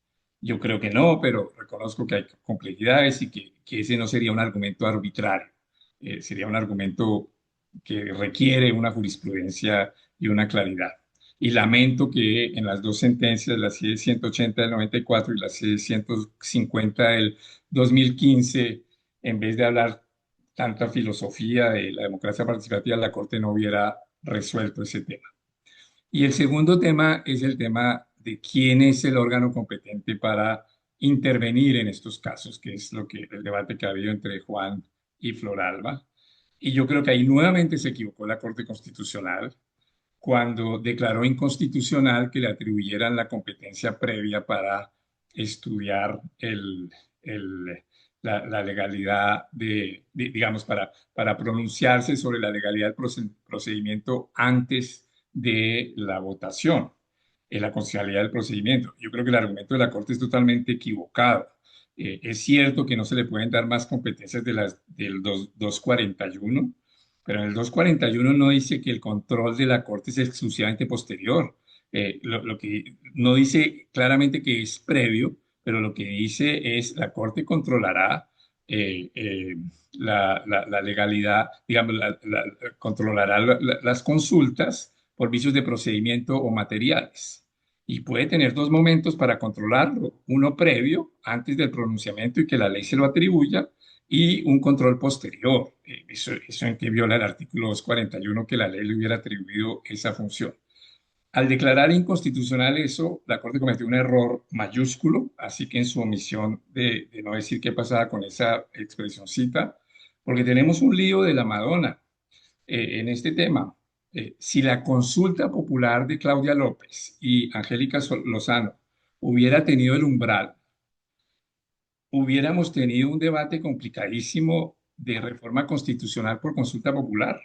Yo creo que no, pero reconozco que hay complejidades y que ese no sería un argumento arbitrario. Sería un argumento que requiere una jurisprudencia y una claridad. Y lamento que en las dos sentencias, la C-180 del 94 y la C-150 del 2015, en vez de hablar tanta filosofía de la democracia participativa, la Corte no hubiera resuelto ese tema. Y el segundo tema es el tema de quién es el órgano competente para intervenir en estos casos, que es lo que el debate que ha habido entre Juan y Floralba. Y yo creo que ahí nuevamente se equivocó la Corte Constitucional cuando declaró inconstitucional que le atribuyeran la competencia previa para estudiar la legalidad digamos, para pronunciarse sobre la legalidad del procedimiento antes de la votación, en la constitucionalidad del procedimiento. Yo creo que el argumento de la Corte es totalmente equivocado. Es cierto que no se le pueden dar más competencias del 241, pero en el 241 no dice que el control de la Corte es exclusivamente posterior. Lo que no dice claramente que es previo, pero lo que dice es la Corte controlará la legalidad, digamos, controlará las consultas por vicios de procedimiento o materiales. Y puede tener dos momentos para controlarlo, uno previo, antes del pronunciamiento y que la ley se lo atribuya, y un control posterior. Eso en que viola el artículo 241 que la ley le hubiera atribuido esa función. Al declarar inconstitucional eso, la Corte cometió un error mayúsculo, así que en su omisión de no decir qué pasaba con esa expresioncita, porque tenemos un lío de la Madonna en este tema. Si la consulta popular de Claudia López y Angélica Lozano hubiera tenido el umbral, hubiéramos tenido un debate complicadísimo de reforma constitucional por consulta popular,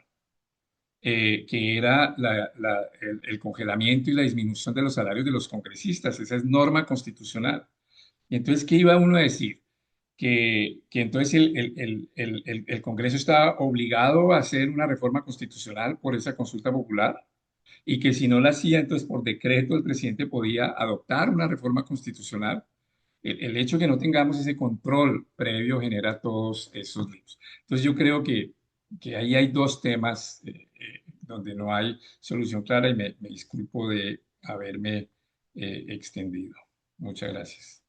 que era el congelamiento y la disminución de los salarios de los congresistas. Esa es norma constitucional. Y entonces, ¿qué iba uno a decir? Que entonces el Congreso estaba obligado a hacer una reforma constitucional por esa consulta popular y que si no la hacía, entonces por decreto el presidente podía adoptar una reforma constitucional. El hecho de que no tengamos ese control previo genera todos esos líos. Entonces yo creo que ahí hay dos temas donde no hay solución clara y me disculpo de haberme extendido. Muchas gracias.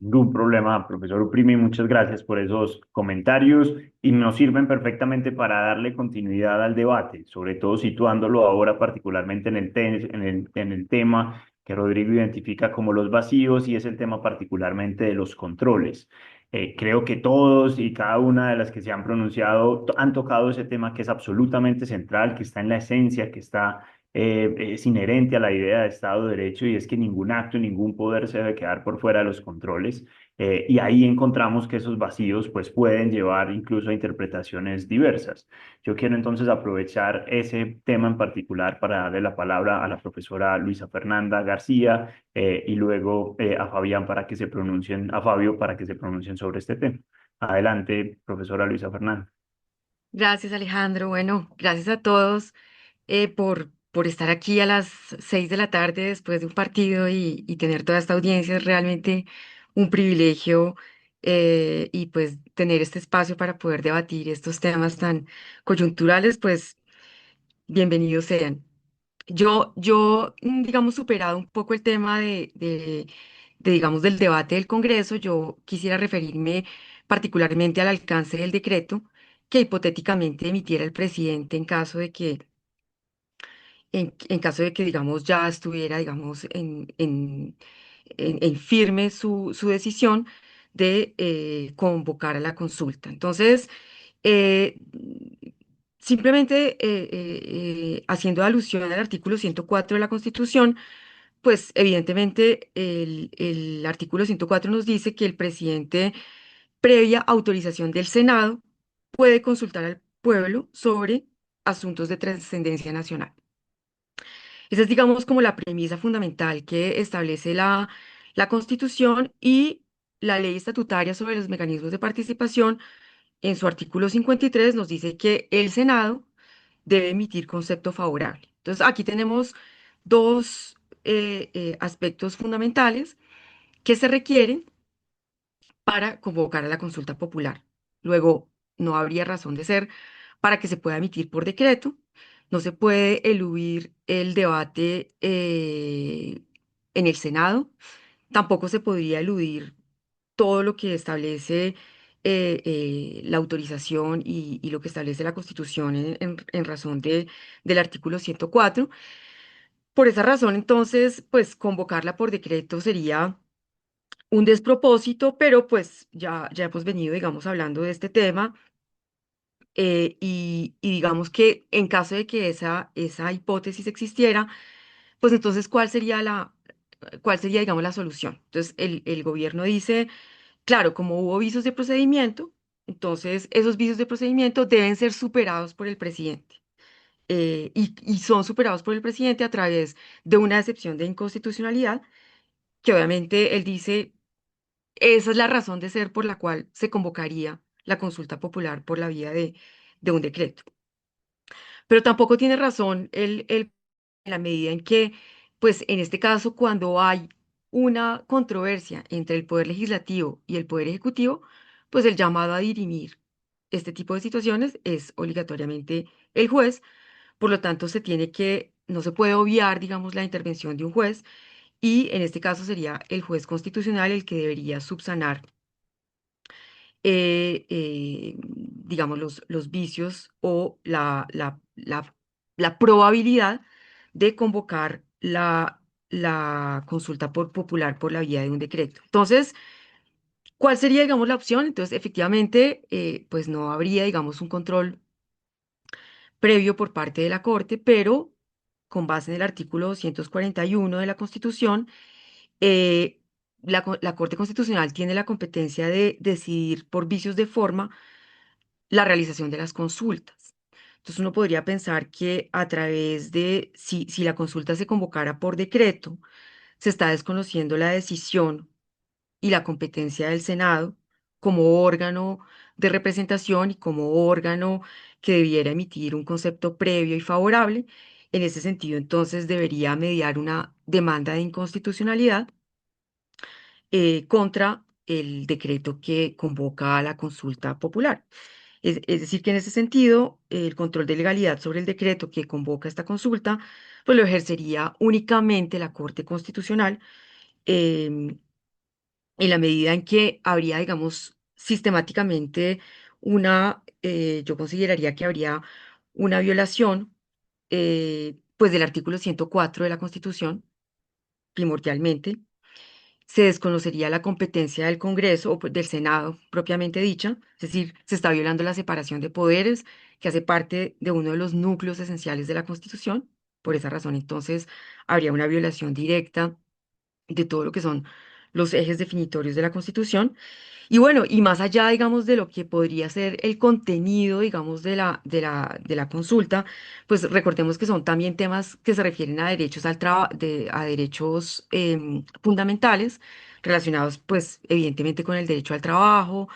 Ningún problema, profesor Uprimi, muchas gracias por esos comentarios y nos sirven perfectamente para darle continuidad al debate, sobre todo situándolo ahora particularmente en el tema que Rodrigo identifica como los vacíos y es el tema particularmente de los controles. Creo que todos y cada una de las que se han pronunciado han tocado ese tema que es absolutamente central, que está en la esencia, que está es inherente a la idea de Estado de Derecho y es que ningún acto, ningún poder se debe quedar por fuera de los controles. Y ahí encontramos que esos vacíos pues pueden llevar incluso a interpretaciones diversas. Yo quiero entonces aprovechar ese tema en particular para darle la palabra a la profesora Luisa Fernanda García y luego a Fabián para que se pronuncien, a Fabio para que se pronuncien sobre este tema. Adelante, profesora Luisa Fernanda. Gracias, Alejandro. Bueno, gracias a todos por estar aquí a las 6 de la tarde después de un partido y tener toda esta audiencia. Es realmente un privilegio y pues tener este espacio para poder debatir estos temas tan coyunturales, pues bienvenidos sean. Digamos, superado un poco el tema digamos, del debate del Congreso, yo quisiera referirme particularmente al alcance del decreto que hipotéticamente emitiera el presidente en caso de que, digamos, ya estuviera, digamos, en firme su decisión de convocar a la consulta. Entonces, Eh, Simplemente haciendo alusión al artículo 104 de la Constitución, pues evidentemente el artículo 104 nos dice que el presidente, previa autorización del Senado, puede consultar al pueblo sobre asuntos de trascendencia nacional. Esa es, digamos, como la premisa fundamental que establece la Constitución y la ley estatutaria sobre los mecanismos de participación. En su artículo 53 nos dice que el Senado debe emitir concepto favorable. Entonces, aquí tenemos dos aspectos fundamentales que se requieren para convocar a la consulta popular. Luego, no habría razón de ser para que se pueda emitir por decreto. No se puede eludir el debate en el Senado. Tampoco se podría eludir todo lo que establece la autorización y lo que establece la Constitución en razón del artículo 104. Por esa razón, entonces, pues convocarla por decreto sería un despropósito, pero pues ya hemos venido, digamos, hablando de este tema y digamos que en caso de que esa hipótesis existiera, pues entonces, cuál sería, digamos, la solución? Entonces, el gobierno dice, claro, como hubo vicios de procedimiento, entonces esos vicios de procedimiento deben ser superados por el presidente. Y son superados por el presidente a través de una excepción de inconstitucionalidad, que obviamente él dice, esa es la razón de ser por la cual se convocaría la consulta popular por la vía de un decreto. Pero tampoco tiene razón en la medida en que, pues en este caso, cuando hay una controversia entre el Poder Legislativo y el Poder Ejecutivo, pues el llamado a dirimir este tipo de situaciones es obligatoriamente el juez. Por lo tanto, no se puede obviar, digamos, la intervención de un juez y en este caso sería el juez constitucional el que debería subsanar digamos, los vicios o la probabilidad de convocar la consulta popular por la vía de un decreto. Entonces, ¿cuál sería, digamos, la opción? Entonces, efectivamente, pues no habría, digamos, un control previo por parte de la Corte, pero con base en el artículo 241 de la Constitución, la Corte Constitucional tiene la competencia de decidir por vicios de forma la realización de las consultas. Entonces uno podría pensar que a través de, si la consulta se convocara por decreto, se está desconociendo la decisión y la competencia del Senado como órgano de representación y como órgano que debiera emitir un concepto previo y favorable. En ese sentido, entonces debería mediar una demanda de inconstitucionalidad contra el decreto que convoca a la consulta popular. Es decir, que en ese sentido, el control de legalidad sobre el decreto que convoca esta consulta, pues lo ejercería únicamente la Corte Constitucional, em, en la medida en que habría, digamos, sistemáticamente yo consideraría que habría una violación, pues del artículo 104 de la Constitución, primordialmente. Se desconocería la competencia del Congreso o pues, del Senado propiamente dicha, es decir, se está violando la separación de poderes, que hace parte de uno de los núcleos esenciales de la Constitución. Por esa razón, entonces, habría una violación directa de todo lo que son los ejes definitorios de la Constitución. Y bueno, y más allá, digamos, de lo que podría ser el contenido, digamos, de la consulta, pues recordemos que son también temas que se refieren a derechos a derechos fundamentales relacionados, pues, evidentemente con el derecho al trabajo,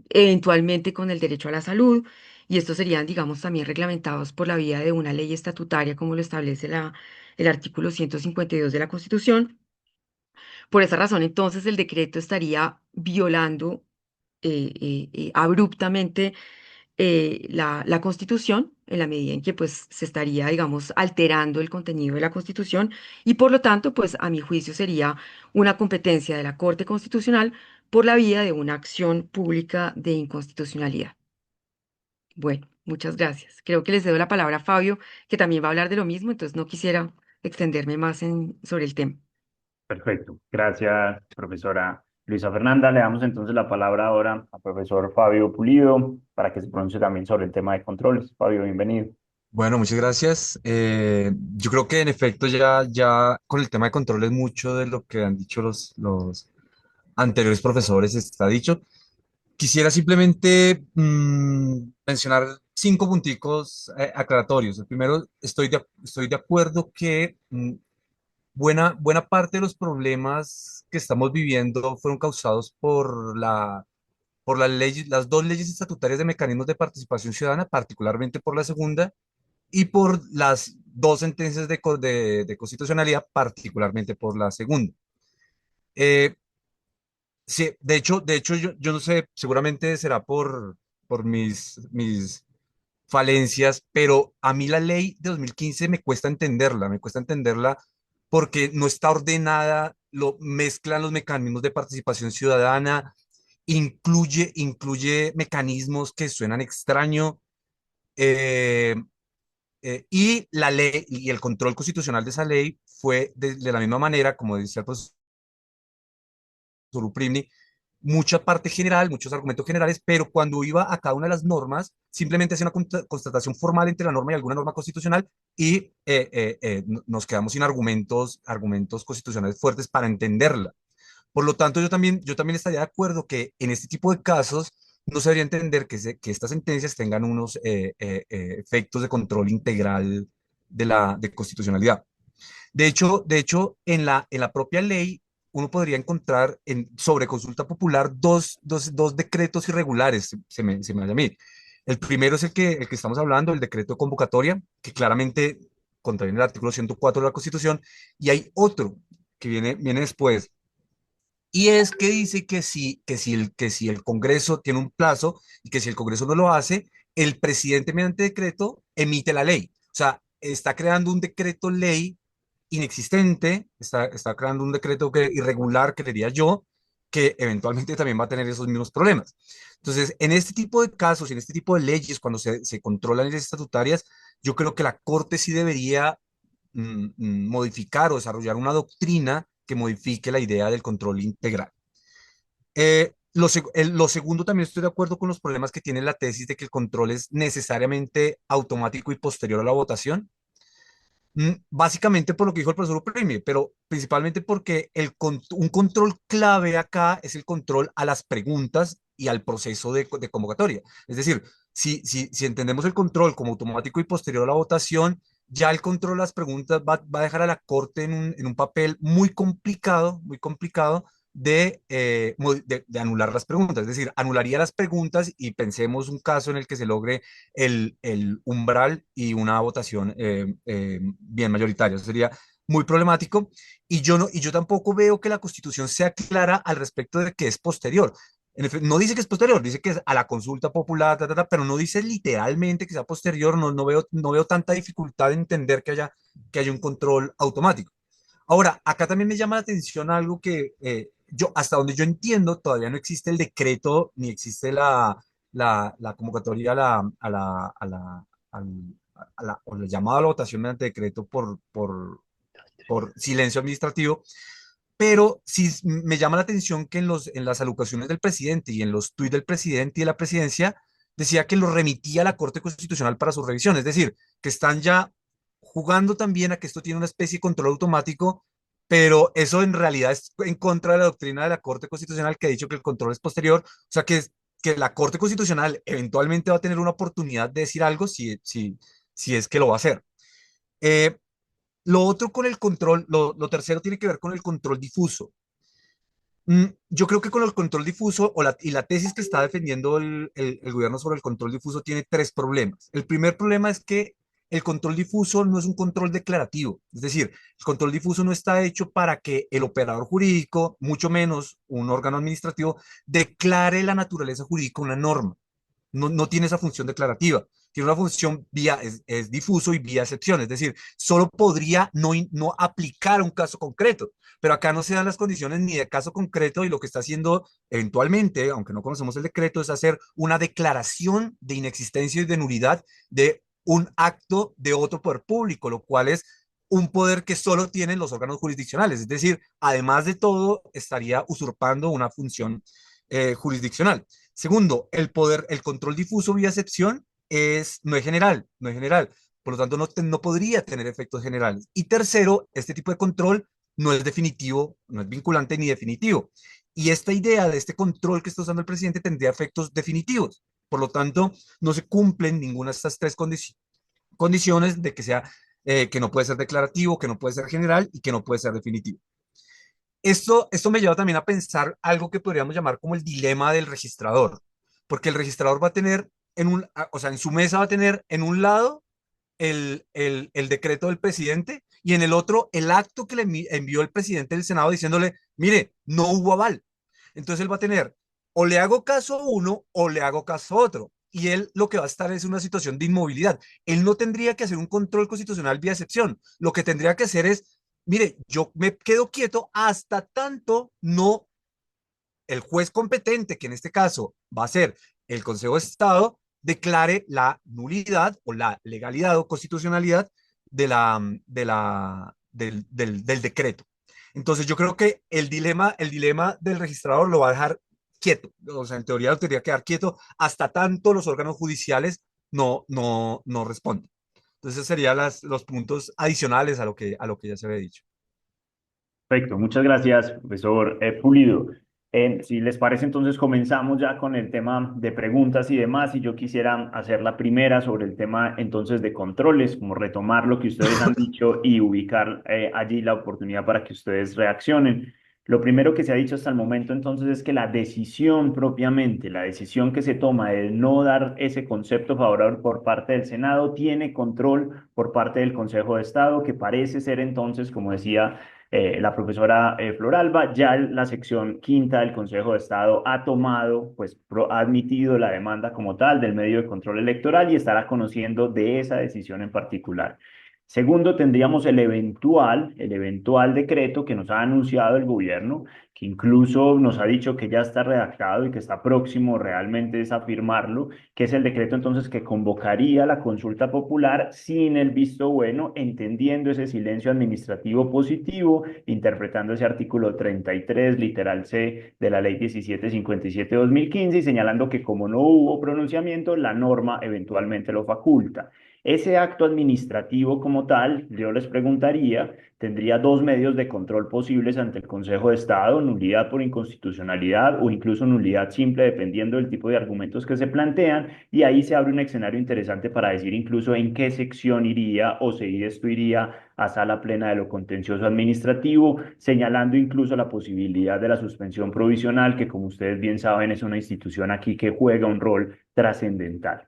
eventualmente con el derecho a la salud, y estos serían, digamos, también reglamentados por la vía de una ley estatutaria, como lo establece el artículo 152 de la Constitución. Por esa razón, entonces, el decreto estaría violando abruptamente la Constitución, en la medida en que pues, se estaría, digamos, alterando el contenido de la Constitución y por lo tanto, pues a mi juicio sería una competencia de la Corte Constitucional por la vía de una acción pública de inconstitucionalidad. Bueno, muchas gracias. Creo que les cedo la palabra a Fabio, que también va a hablar de lo mismo, entonces no quisiera extenderme más sobre el tema. Perfecto. Gracias, profesora Luisa Fernanda. Le damos entonces la palabra ahora al profesor Fabio Pulido para que se pronuncie también sobre el tema de controles. Fabio, bienvenido. Bueno, muchas gracias. Yo creo que en efecto ya con el tema de controles mucho de lo que han dicho los anteriores profesores está dicho. Quisiera simplemente mencionar 5 punticos aclaratorios. El primero, estoy de acuerdo que buena parte de los problemas que estamos viviendo fueron causados por las 2 leyes estatutarias de mecanismos de participación ciudadana, particularmente por la segunda, y por las 2 sentencias de constitucionalidad, particularmente por la segunda. Eh, sí, de hecho yo no sé, seguramente será por mis falencias, pero a mí la ley de 2015 me cuesta entenderla porque no está ordenada, lo mezclan los mecanismos de participación ciudadana, incluye mecanismos que suenan extraño. eh, y la ley y el control constitucional de esa ley fue de la misma manera, como decía el profesor Uprimni, mucha parte general, muchos argumentos generales, pero cuando iba a cada una de las normas, simplemente hacía una constatación formal entre la norma y alguna norma constitucional y nos quedamos sin argumentos constitucionales fuertes para entenderla. Por lo tanto, yo también estaría de acuerdo que en este tipo de casos no se debería entender que estas sentencias tengan unos efectos de control integral de constitucionalidad. De hecho, en la propia ley uno podría encontrar sobre consulta popular dos decretos irregulares, se me hace a mí. El primero es el que estamos hablando, el decreto de convocatoria, que claramente contraviene el artículo 104 de la Constitución, y hay otro que viene después, y es que dice que si el Congreso tiene un plazo y que si el Congreso no lo hace, el presidente mediante decreto emite la ley. O sea, está creando un decreto ley inexistente, está creando un decreto irregular, creería yo, que eventualmente también va a tener esos mismos problemas. Entonces, en este tipo de casos, en este tipo de leyes, cuando se controlan leyes estatutarias, yo creo que la Corte sí debería modificar o desarrollar una doctrina que modifique la idea del control integral. Lo segundo, también estoy de acuerdo con los problemas que tiene la tesis de que el control es necesariamente automático y posterior a la votación. Básicamente por lo que dijo el profesor Upremi, pero principalmente porque un control clave acá es el control a las preguntas y al proceso de convocatoria. Es decir, si entendemos el control como automático y posterior a la votación, ya el control a las preguntas va a dejar a la Corte en un papel muy complicado de anular las preguntas. Es decir, anularía las preguntas y pensemos un caso en el que se logre el umbral y una votación bien mayoritaria. Eso sería muy problemático y yo tampoco veo que la Constitución sea clara al respecto de que es posterior. No dice que es posterior, dice que es a la consulta popular, pero no dice literalmente que sea posterior. No veo tanta dificultad en entender que haya un control automático. Ahora, acá también me llama la atención algo que hasta donde yo entiendo, todavía no existe el decreto ni existe la convocatoria o la llamada a la votación mediante decreto por silencio administrativo, pero sí me llama la atención que en las alocuciones del presidente y en los tuits del presidente y de la presidencia decía que lo remitía a la Corte Constitucional para su revisión, es decir, que están ya jugando también a que esto tiene una especie de control automático, pero eso en realidad es en contra de la doctrina de la Corte Constitucional que ha dicho que el control es posterior, o sea que la Corte Constitucional eventualmente va a tener una oportunidad de decir algo si es que lo va a hacer. Eh, lo otro con el control, lo tercero tiene que ver con el control difuso. Yo creo que con el control difuso y la tesis que está defendiendo el gobierno sobre el control difuso tiene 3 problemas. El primer problema es que el control difuso no es un control declarativo, es decir, el control difuso no está hecho para que el operador jurídico, mucho menos un órgano administrativo, declare la naturaleza jurídica de una norma. No tiene esa función declarativa. Tiene una función es difuso y vía excepción, es decir, solo podría no aplicar a un caso concreto, pero acá no se dan las condiciones ni de caso concreto y lo que está haciendo eventualmente, aunque no conocemos el decreto, es hacer una declaración de inexistencia y de nulidad de un acto de otro poder público, lo cual es un poder que solo tienen los órganos jurisdiccionales. Es decir, además de todo, estaría usurpando una función jurisdiccional. Segundo, el poder, el control difuso vía excepción no es general, no es general. Por lo tanto, no podría tener efectos generales. Y tercero, este tipo de control no es definitivo, no es vinculante ni definitivo. Y esta idea de este control que está usando el presidente tendría efectos definitivos. Por lo tanto, no se cumplen ninguna de estas tres condiciones de que sea que no puede ser declarativo, que no puede ser general y que no puede ser definitivo. Esto me lleva también a pensar algo que podríamos llamar como el dilema del registrador, porque el registrador va a tener o sea, en su mesa va a tener en un lado el decreto del presidente y en el otro el acto que le envió el presidente del Senado diciéndole, mire, no hubo aval. Entonces él va a tener o le hago caso a uno o le hago caso a otro. Y él lo que va a estar es una situación de inmovilidad. Él no tendría que hacer un control constitucional vía excepción. Lo que tendría que hacer es, mire, yo me quedo quieto hasta tanto no el juez competente, que en este caso va a ser el Consejo de Estado, declare la nulidad o la legalidad o constitucionalidad del decreto. Entonces yo creo que el dilema del registrador lo va a dejar quieto, o sea, en teoría lo tendría que quedar quieto hasta tanto los órganos judiciales no responden. Entonces, esos serían los puntos adicionales a lo que ya se había dicho. Perfecto, muchas gracias, profesor Pulido. Si les parece, entonces comenzamos ya con el tema de preguntas y demás, y yo quisiera hacer la primera sobre el tema entonces de controles, como retomar lo que ustedes han dicho y ubicar allí la oportunidad para que ustedes reaccionen. Lo primero que se ha dicho hasta el momento entonces es que la decisión propiamente, la decisión que se toma de no dar ese concepto favorable por parte del Senado, tiene control por parte del Consejo de Estado, que parece ser entonces, como decía la profesora Floralba, ya la sección quinta del Consejo de Estado ha tomado, pues ha admitido la demanda como tal del medio de control electoral y estará conociendo de esa decisión en particular. Segundo, tendríamos el eventual decreto que nos ha anunciado el gobierno, que incluso nos ha dicho que ya está redactado y que está próximo realmente es a firmarlo, que es el decreto entonces que convocaría la consulta popular sin el visto bueno, entendiendo ese silencio administrativo positivo, interpretando ese artículo 33, literal C de la ley 1757/2015 y señalando que como no hubo pronunciamiento, la norma eventualmente lo faculta. Ese acto administrativo como tal, yo les preguntaría, tendría dos medios de control posibles ante el Consejo de Estado: nulidad por inconstitucionalidad o incluso nulidad simple, dependiendo del tipo de argumentos que se plantean, y ahí se abre un escenario interesante para decir incluso en qué sección iría o si esto iría a sala plena de lo contencioso administrativo, señalando incluso la posibilidad de la suspensión provisional, que como ustedes bien saben es una institución aquí que juega un rol trascendental.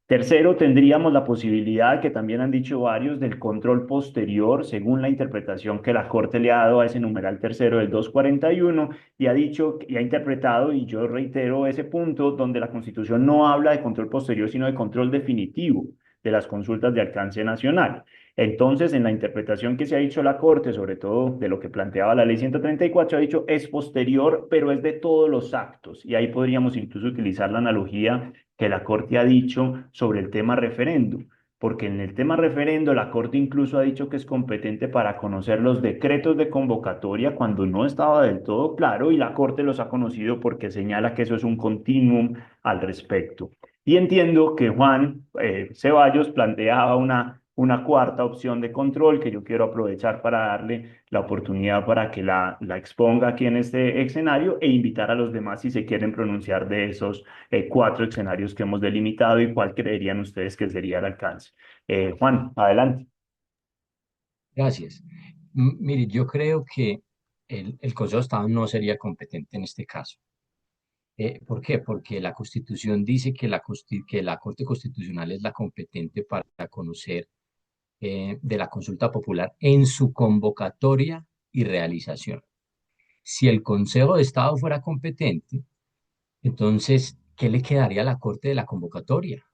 Tercero, tendríamos la posibilidad, que también han dicho varios, del control posterior, según la interpretación que la Corte le ha dado a ese numeral tercero del 241, y ha dicho y ha interpretado, y yo reitero ese punto, donde la Constitución no habla de control posterior, sino de control definitivo de las consultas de alcance nacional. Entonces, en la interpretación que se ha dicho la Corte, sobre todo de lo que planteaba la Ley 134, ha dicho es posterior, pero es de todos los actos, y ahí podríamos incluso utilizar la analogía que la Corte ha dicho sobre el tema referendo, porque en el tema referendo la Corte incluso ha dicho que es competente para conocer los decretos de convocatoria cuando no estaba del todo claro, y la Corte los ha conocido porque señala que eso es un continuum al respecto. Y entiendo que Juan Ceballos planteaba una cuarta opción de control que yo quiero aprovechar para darle la oportunidad para que la exponga aquí en este escenario e invitar a los demás si se quieren pronunciar de esos cuatro escenarios que hemos delimitado y cuál creerían ustedes que sería el alcance. Juan, adelante. Gracias. Mire, yo creo que el Consejo de Estado no sería competente en este caso. ¿Por qué? Porque la Constitución dice que la Corte Constitucional es la competente para conocer de la consulta popular en su convocatoria y realización. Si el Consejo de Estado fuera competente, entonces, ¿qué le quedaría a la Corte de la convocatoria?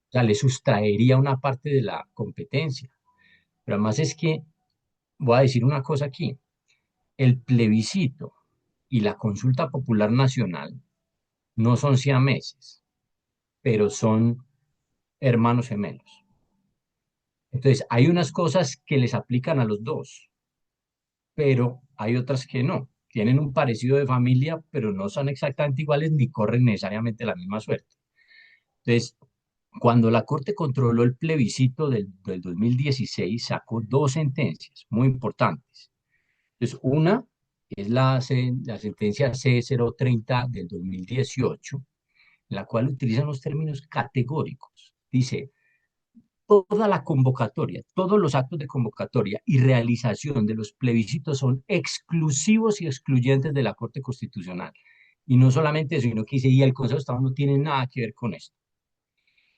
O sea, le sustraería una parte de la competencia. Pero además es que, voy a decir una cosa aquí, el plebiscito y la consulta popular nacional no son siameses, pero son hermanos gemelos. Entonces, hay unas cosas que les aplican a los dos, pero hay otras que no. Tienen un parecido de familia, pero no son exactamente iguales ni corren necesariamente la misma suerte. Entonces, cuando la Corte controló el plebiscito del 2016, sacó dos sentencias muy importantes. Entonces, una es la sentencia C030 del 2018, en la cual utiliza unos términos categóricos. Dice, toda la convocatoria, todos los actos de convocatoria y realización de los plebiscitos son exclusivos y excluyentes de la Corte Constitucional. Y no solamente eso, sino que dice, y el Consejo de Estado no tiene nada que ver con esto.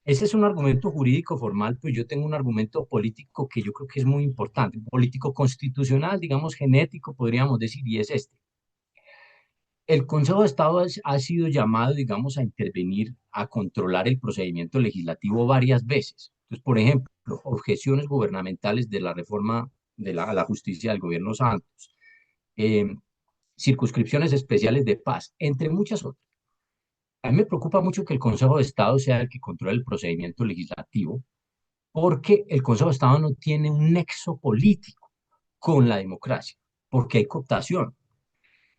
Ese es un argumento jurídico formal, pues yo tengo un argumento político que yo creo que es muy importante, político constitucional, digamos genético, podríamos decir, y es este. El Consejo de Estado ha sido llamado, digamos, a intervenir, a controlar el procedimiento legislativo varias veces. Entonces, por ejemplo, objeciones gubernamentales de la reforma a la justicia del gobierno Santos, eh, circunscripciones especiales de paz, entre muchas otras. A mí me preocupa mucho que el Consejo de Estado sea el que controle el procedimiento legislativo, porque el Consejo de Estado no tiene un nexo político con la democracia, porque hay cooptación.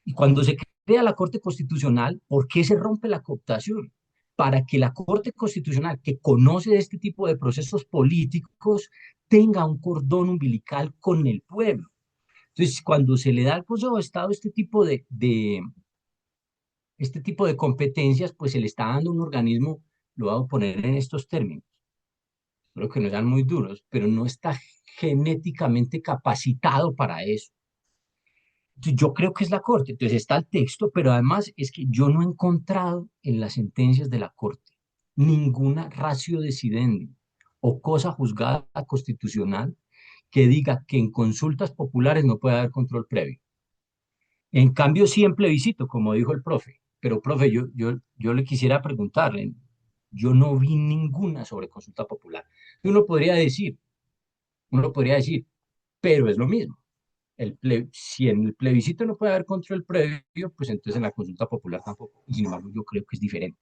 Y cuando se crea la Corte Constitucional, ¿por qué se rompe la cooptación? Para que la Corte Constitucional, que conoce de este tipo de procesos políticos, tenga un cordón umbilical con el pueblo. Entonces, cuando se le da al Consejo de Estado este tipo de competencias, pues se le está dando un organismo, lo voy a poner en estos términos, espero que no sean muy duros, pero no está genéticamente capacitado para eso. Yo creo que es la Corte, entonces está el texto, pero además es que yo no he encontrado en las sentencias de la Corte ninguna ratio decidendi o cosa juzgada constitucional que diga que en consultas populares no puede haber control previo. En cambio, sí en plebiscito, como dijo el profe, pero profe, yo le quisiera preguntarle, yo no vi ninguna sobre consulta popular. Uno podría decir, pero es lo mismo. Si en el plebiscito no puede haber control previo, pues entonces en la consulta popular tampoco. Y sin embargo, yo creo que es diferente.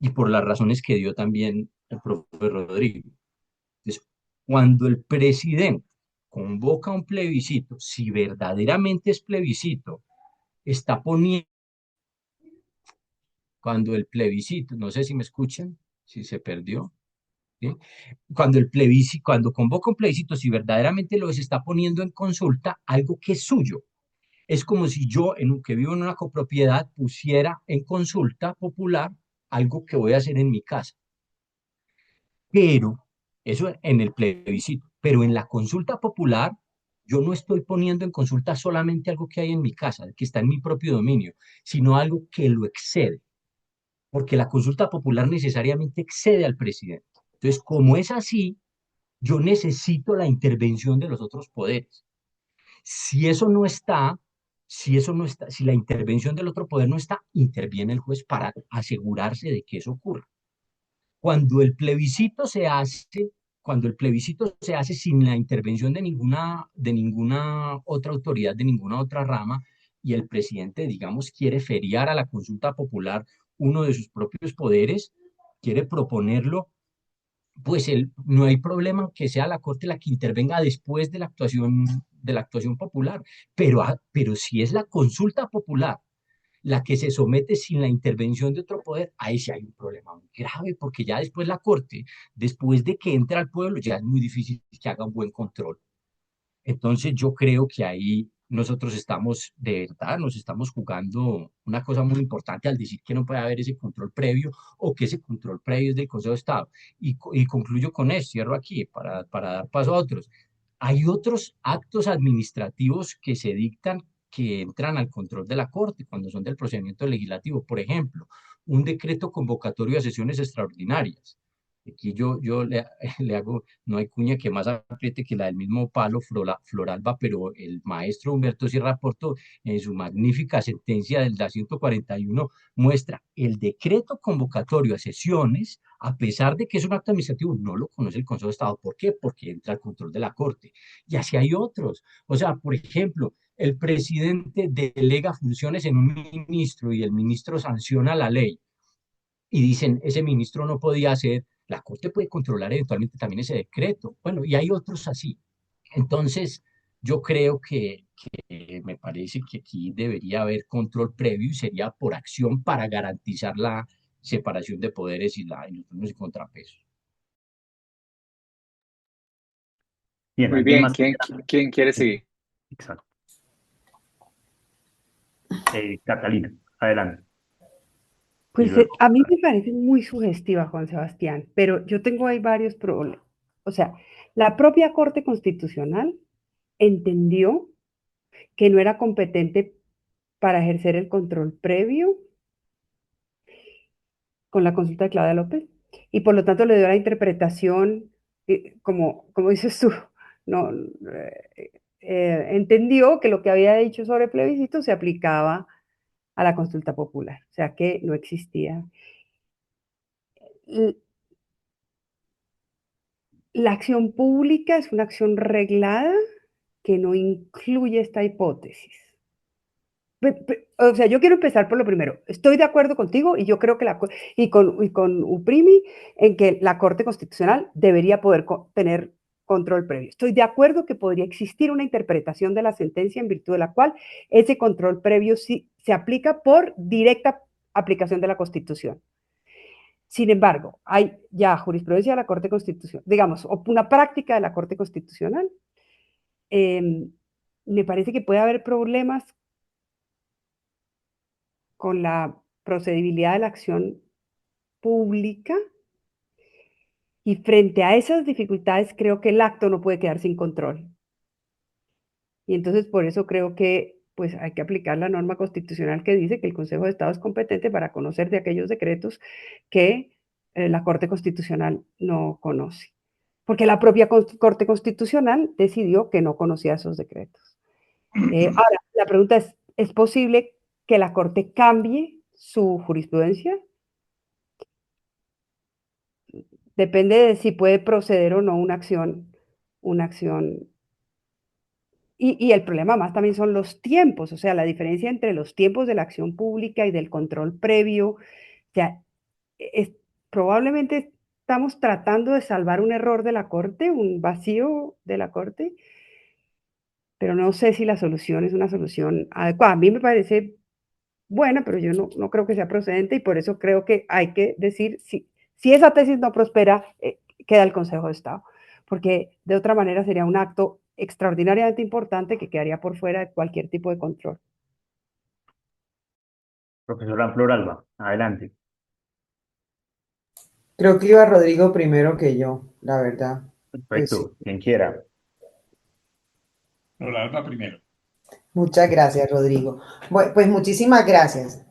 Y por las razones que dio también el profe Rodrigo. Entonces, cuando el presidente convoca un plebiscito, si verdaderamente es plebiscito, está poniendo, cuando el plebiscito, no sé si me escuchan, si se perdió, ¿sí? Cuando convoca un plebiscito, si verdaderamente lo está poniendo en consulta, algo que es suyo. Es como si yo, que vivo en una copropiedad, pusiera en consulta popular algo que voy a hacer en mi casa. Pero, eso en el plebiscito, pero en la consulta popular, yo no estoy poniendo en consulta solamente algo que hay en mi casa, que está en mi propio dominio, sino algo que lo excede, porque la consulta popular necesariamente excede al presidente. Entonces, como es así, yo necesito la intervención de los otros poderes. Si eso no está, si la intervención del otro poder no está, interviene el juez para asegurarse de que eso ocurra. Cuando el plebiscito se hace, cuando el plebiscito se hace sin la intervención de ninguna otra autoridad, de ninguna otra rama, y el presidente, digamos, quiere feriar a la consulta popular uno de sus propios poderes, quiere proponerlo, pues no hay problema que sea la Corte la que intervenga después de la actuación popular, pero si es la consulta popular la que se somete sin la intervención de otro poder, ahí sí hay un problema muy grave, porque ya después la Corte, después de que entre al pueblo, ya es muy difícil que haga un buen control. Entonces yo creo que ahí nosotros estamos, de verdad, nos estamos jugando una cosa muy importante al decir que no puede haber ese control previo o que ese control previo es del Consejo de Estado. Y concluyo con esto, cierro aquí para dar paso a otros. Hay otros actos administrativos que se dictan que entran al control de la Corte cuando son del procedimiento legislativo. Por ejemplo, un decreto convocatorio a sesiones extraordinarias. Aquí yo le hago, no hay cuña que más apriete que la del mismo palo Floralba, pero el maestro Humberto Sierra Porto, en su magnífica sentencia del 141, muestra el decreto convocatorio a sesiones, a pesar de que es un acto administrativo, no lo conoce el Consejo de Estado. ¿Por qué? Porque entra al control de la Corte. Y así hay otros. O sea, por ejemplo, el presidente delega funciones en un ministro y el ministro sanciona la ley y dicen, ese ministro no podía hacer la Corte puede controlar eventualmente también ese decreto. Bueno, y hay otros así. Entonces, yo creo que me parece que aquí debería haber control previo y sería por acción para garantizar la separación de poderes y los turnos y contrapesos. Bien, Muy ¿alguien bien. más? ¿Quién quiere seguir? Exacto. Catalina, adelante. Y Pues luego, a mí me parece muy sugestiva, Juan Sebastián, pero yo tengo ahí varios problemas. O sea, la propia Corte Constitucional entendió que no era competente para ejercer el control previo con la consulta de Claudia López y por lo tanto le dio la interpretación, como dices tú, no, entendió que lo que había dicho sobre plebiscito se aplicaba a la consulta popular, o sea que no existía. La acción pública es una acción reglada que no incluye esta hipótesis. O sea, yo quiero empezar por lo primero. Estoy de acuerdo contigo y yo creo que con Uprimi en que la Corte Constitucional debería poder tener control previo. Estoy de acuerdo que podría existir una interpretación de la sentencia en virtud de la cual ese control previo sí se aplica por directa aplicación de la Constitución. Sin embargo, hay ya jurisprudencia de la Corte Constitucional, digamos, una práctica de la Corte Constitucional. Me parece que puede haber problemas con la procedibilidad de la acción pública y frente a esas dificultades creo que el acto no puede quedar sin control. Y entonces por eso creo que pues hay que aplicar la norma constitucional que dice que el Consejo de Estado es competente para conocer de aquellos decretos que la Corte Constitucional no conoce. Porque la propia Corte Constitucional decidió que no conocía esos decretos. Ahora, la pregunta ¿es posible que la Corte cambie su jurisprudencia? Depende de si puede proceder o no una acción. Y el problema más también son los tiempos, o sea, la diferencia entre los tiempos de la acción pública y del control previo. O sea, probablemente estamos tratando de salvar un error de la Corte, un vacío de la Corte, pero no sé si la solución es una solución adecuada. A mí me parece buena, pero yo no creo que sea procedente y por eso creo que hay que decir, si esa tesis no prospera, queda el Consejo de Estado, porque de otra manera sería un acto extraordinariamente importante que quedaría por fuera de cualquier tipo de control. profesora Flor Alba, adelante. Creo que iba Rodrigo primero que yo, la verdad. Pues sí. Perfecto, quien quiera. Pero la alba primero. Muchas gracias, Rodrigo. Bueno, pues muchísimas gracias.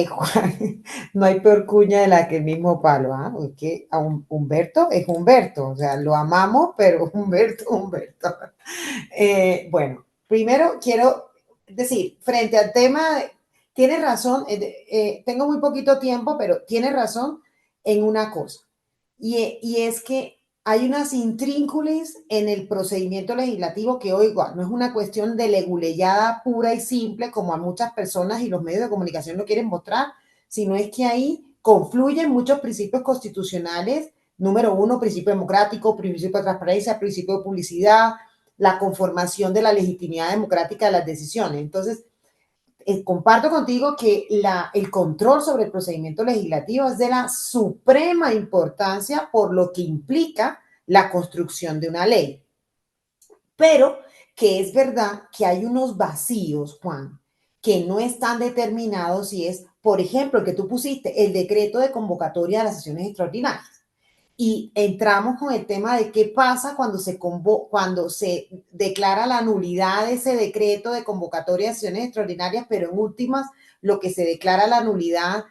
Juan, no hay peor cuña de la que el mismo palo, ¿ah? Es que a Humberto es Humberto, o sea, lo amamos, pero Humberto. Bueno, primero quiero decir, frente al tema, tienes razón, tengo muy poquito tiempo, pero tienes razón en una cosa, y es que hay unas intrínculas en el procedimiento legislativo que hoy igual no es una cuestión de leguleyada pura y simple como a muchas personas y los medios de comunicación lo quieren mostrar, sino es que ahí confluyen muchos principios constitucionales. Número uno, principio democrático, principio de transparencia, principio de publicidad, la conformación de la legitimidad democrática de las decisiones. Entonces, comparto contigo que el control sobre el procedimiento legislativo es de la suprema importancia por lo que implica la construcción de una ley. Pero que es verdad que hay unos vacíos, Juan, que no están determinados y es, por ejemplo, el que tú pusiste, el decreto de convocatoria de las sesiones extraordinarias. Y entramos con el tema de qué pasa cuando se declara la nulidad de ese decreto de convocatoria de sesiones extraordinarias, pero en últimas lo que se declara la nulidad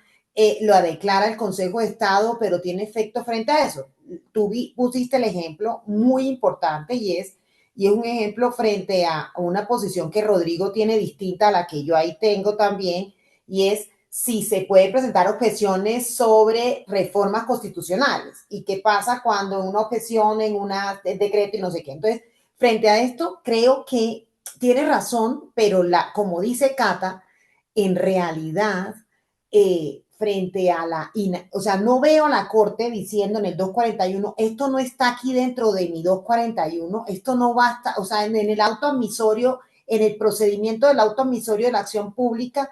lo declara el Consejo de Estado, pero tiene efecto frente a eso. Tú pusiste el ejemplo muy importante y es un ejemplo frente a una posición que Rodrigo tiene distinta a la que yo ahí tengo también, y es si se pueden presentar objeciones sobre reformas constitucionales y qué pasa cuando una objeción en un decreto y no sé qué. Entonces, frente a esto, creo que tiene razón, pero como dice Cata, en realidad, frente a o sea, no veo a la Corte diciendo en el 241, esto no está aquí dentro de mi 241, esto no basta, o sea, en el auto admisorio, en el procedimiento del auto admisorio de la acción pública,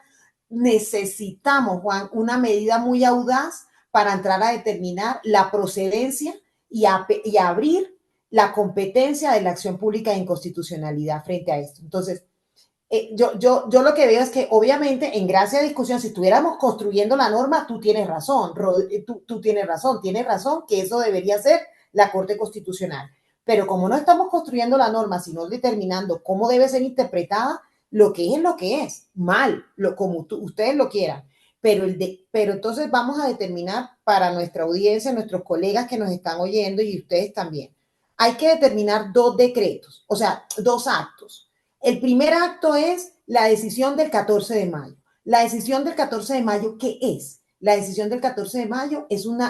necesitamos, Juan, una medida muy audaz para entrar a determinar la procedencia y abrir la competencia de la acción pública de inconstitucionalidad frente a esto. Entonces, yo lo que veo es que obviamente en gracia de discusión, si estuviéramos construyendo la norma, tú tienes razón, tú tienes razón que eso debería ser la Corte Constitucional. Pero como no estamos construyendo la norma, sino determinando cómo debe ser interpretada, lo que es, mal, como ustedes lo quieran. Pero entonces vamos a determinar para nuestra audiencia, nuestros colegas que nos están oyendo y ustedes también. Hay que determinar dos decretos, o sea, dos actos. El primer acto es la decisión del 14 de mayo. La decisión del 14 de mayo, ¿qué es? La decisión del 14 de mayo es un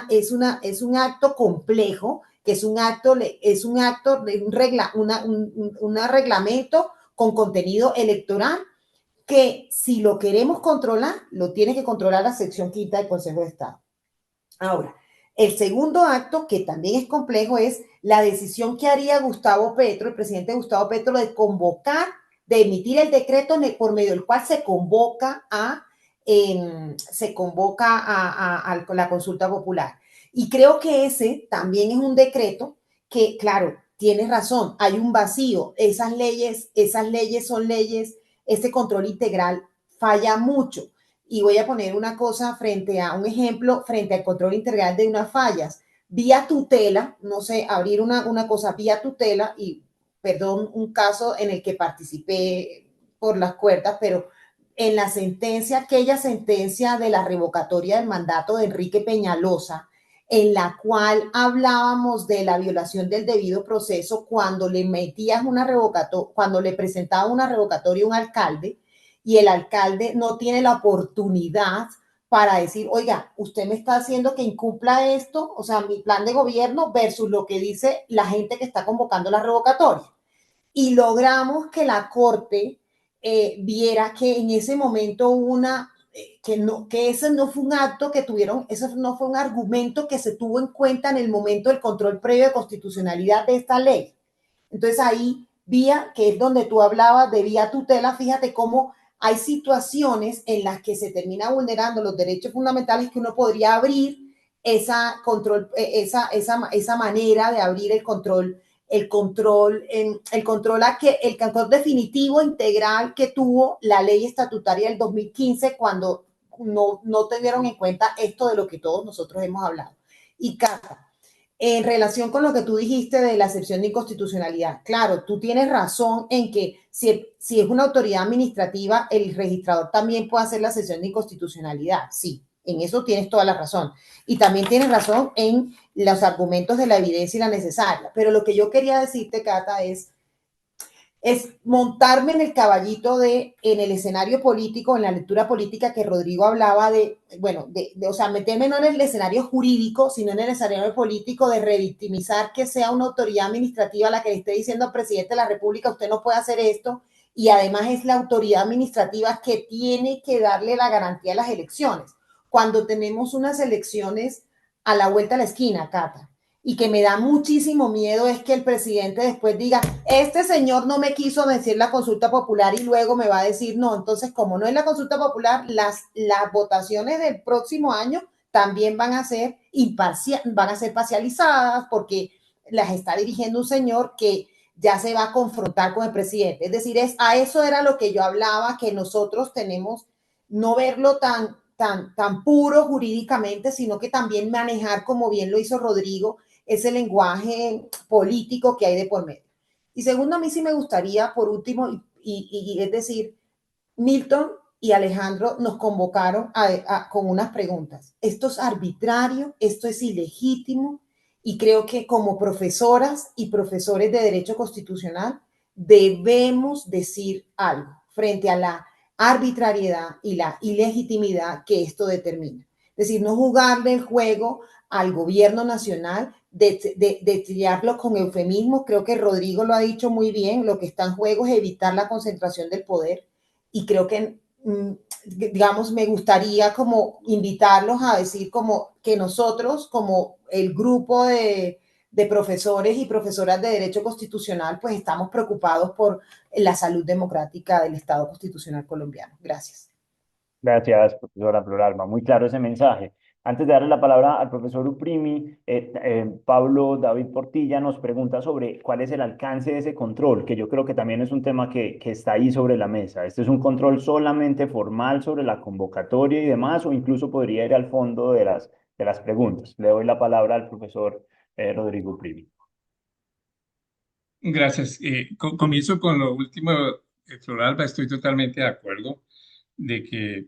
acto complejo, que es un acto de un reglamento con contenido electoral que si lo queremos controlar, lo tiene que controlar la sección quinta del Consejo de Estado. Ahora, el segundo acto, que también es complejo, es la decisión que haría Gustavo Petro, el presidente Gustavo Petro, de convocar, de emitir el decreto por medio del cual se convoca a la consulta popular. Y creo que ese también es un decreto que, claro, tienes razón, hay un vacío. Esas leyes son leyes, ese control integral falla mucho. Y voy a poner una cosa frente a un ejemplo, frente al control integral de unas fallas. Vía tutela, no sé, abrir una cosa vía tutela y, perdón, un caso en el que participé por las cuerdas, pero en la sentencia, aquella sentencia de la revocatoria del mandato de Enrique Peñalosa, en la cual hablábamos de la violación del debido proceso cuando le metías una revocatoria, cuando le presentaba una revocatoria a un alcalde, y el alcalde no tiene la oportunidad para decir, oiga, usted me está haciendo que incumpla esto, o sea, mi plan de gobierno versus lo que dice la gente que está convocando la revocatoria. Y logramos que la Corte viera que en ese momento que ese no fue un acto que tuvieron, eso no fue un argumento que se tuvo en cuenta en el momento del control previo de constitucionalidad de esta ley. Entonces ahí, que es donde tú hablabas de vía tutela, fíjate cómo hay situaciones en las que se termina vulnerando los derechos fundamentales que uno podría abrir esa manera de abrir el control definitivo integral que tuvo la ley estatutaria del 2015 cuando no tuvieron en cuenta esto de lo que todos nosotros hemos hablado. Y Cata, en relación con lo que tú dijiste de la excepción de inconstitucionalidad, claro, tú tienes razón en que si es una autoridad administrativa, el registrador también puede hacer la excepción de inconstitucionalidad. Sí, en eso tienes toda la razón. Y también tienes razón en los argumentos de la evidencia y la necesaria. Pero lo que yo quería decirte, Cata, es montarme en el caballito en el escenario político, en la lectura política que Rodrigo hablaba o sea, meterme no en el escenario jurídico, sino en el escenario político de revictimizar que sea una autoridad administrativa la que le esté diciendo al presidente de la República, usted no puede hacer esto, y además es la autoridad administrativa que tiene que darle la garantía a las elecciones. Cuando tenemos unas elecciones a la vuelta de la esquina, Cata, y que me da muchísimo miedo es que el presidente después diga, este señor no me quiso decir la consulta popular y luego me va a decir, no, entonces como no es la consulta popular, las votaciones del próximo año también van a ser parcializadas porque las está dirigiendo un señor que ya se va a confrontar con el presidente. Es decir, a eso era lo que yo hablaba, que nosotros tenemos no verlo tan puro jurídicamente, sino que también manejar, como bien lo hizo Rodrigo, ese lenguaje político que hay de por medio. Y segundo, a mí sí me gustaría, por último, y es decir, Milton y Alejandro nos convocaron con unas preguntas. Esto es arbitrario, esto es ilegítimo, y creo que como profesoras y profesores de Derecho Constitucional debemos decir algo frente a la arbitrariedad y la ilegitimidad que esto determina. Es decir, no jugarle el juego al gobierno nacional, de tirarlo con eufemismo. Creo que Rodrigo lo ha dicho muy bien, lo que está en juego es evitar la concentración del poder, y creo que digamos, me gustaría como invitarlos a decir como que nosotros, como el grupo de profesores y profesoras de Derecho Constitucional, pues estamos preocupados por la salud democrática del Estado constitucional colombiano. Gracias. Gracias, profesora Floralba. Muy claro ese mensaje. Antes de darle la palabra al profesor Uprimi, Pablo David Portilla nos pregunta sobre cuál es el alcance de ese control, que yo creo que también es un tema que está ahí sobre la mesa. ¿Este es un control solamente formal sobre la convocatoria y demás, o incluso podría ir al fondo de las preguntas? Le doy la palabra al profesor Rodrigo Uprimi. Gracias. Comienzo con lo último, Floralba. Estoy totalmente de acuerdo de que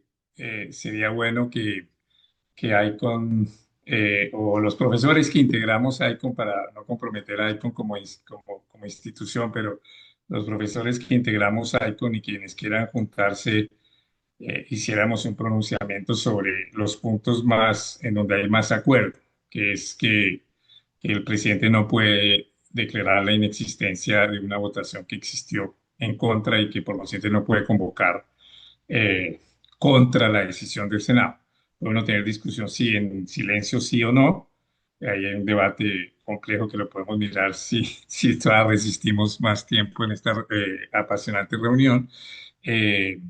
sería bueno que ICON o los profesores que integramos ICON, para no comprometer a ICON como institución, pero los profesores que integramos ICON y quienes quieran juntarse, hiciéramos un pronunciamiento sobre los puntos más en donde hay más acuerdo, que es que el presidente no puede declarar la inexistencia de una votación que existió en contra y que por consiguiente no puede convocar eh, contra la decisión del Senado. Puede uno tener discusión si en silencio sí o no. Ahí hay un debate complejo que lo podemos mirar si todavía resistimos más tiempo en esta apasionante reunión. Eh,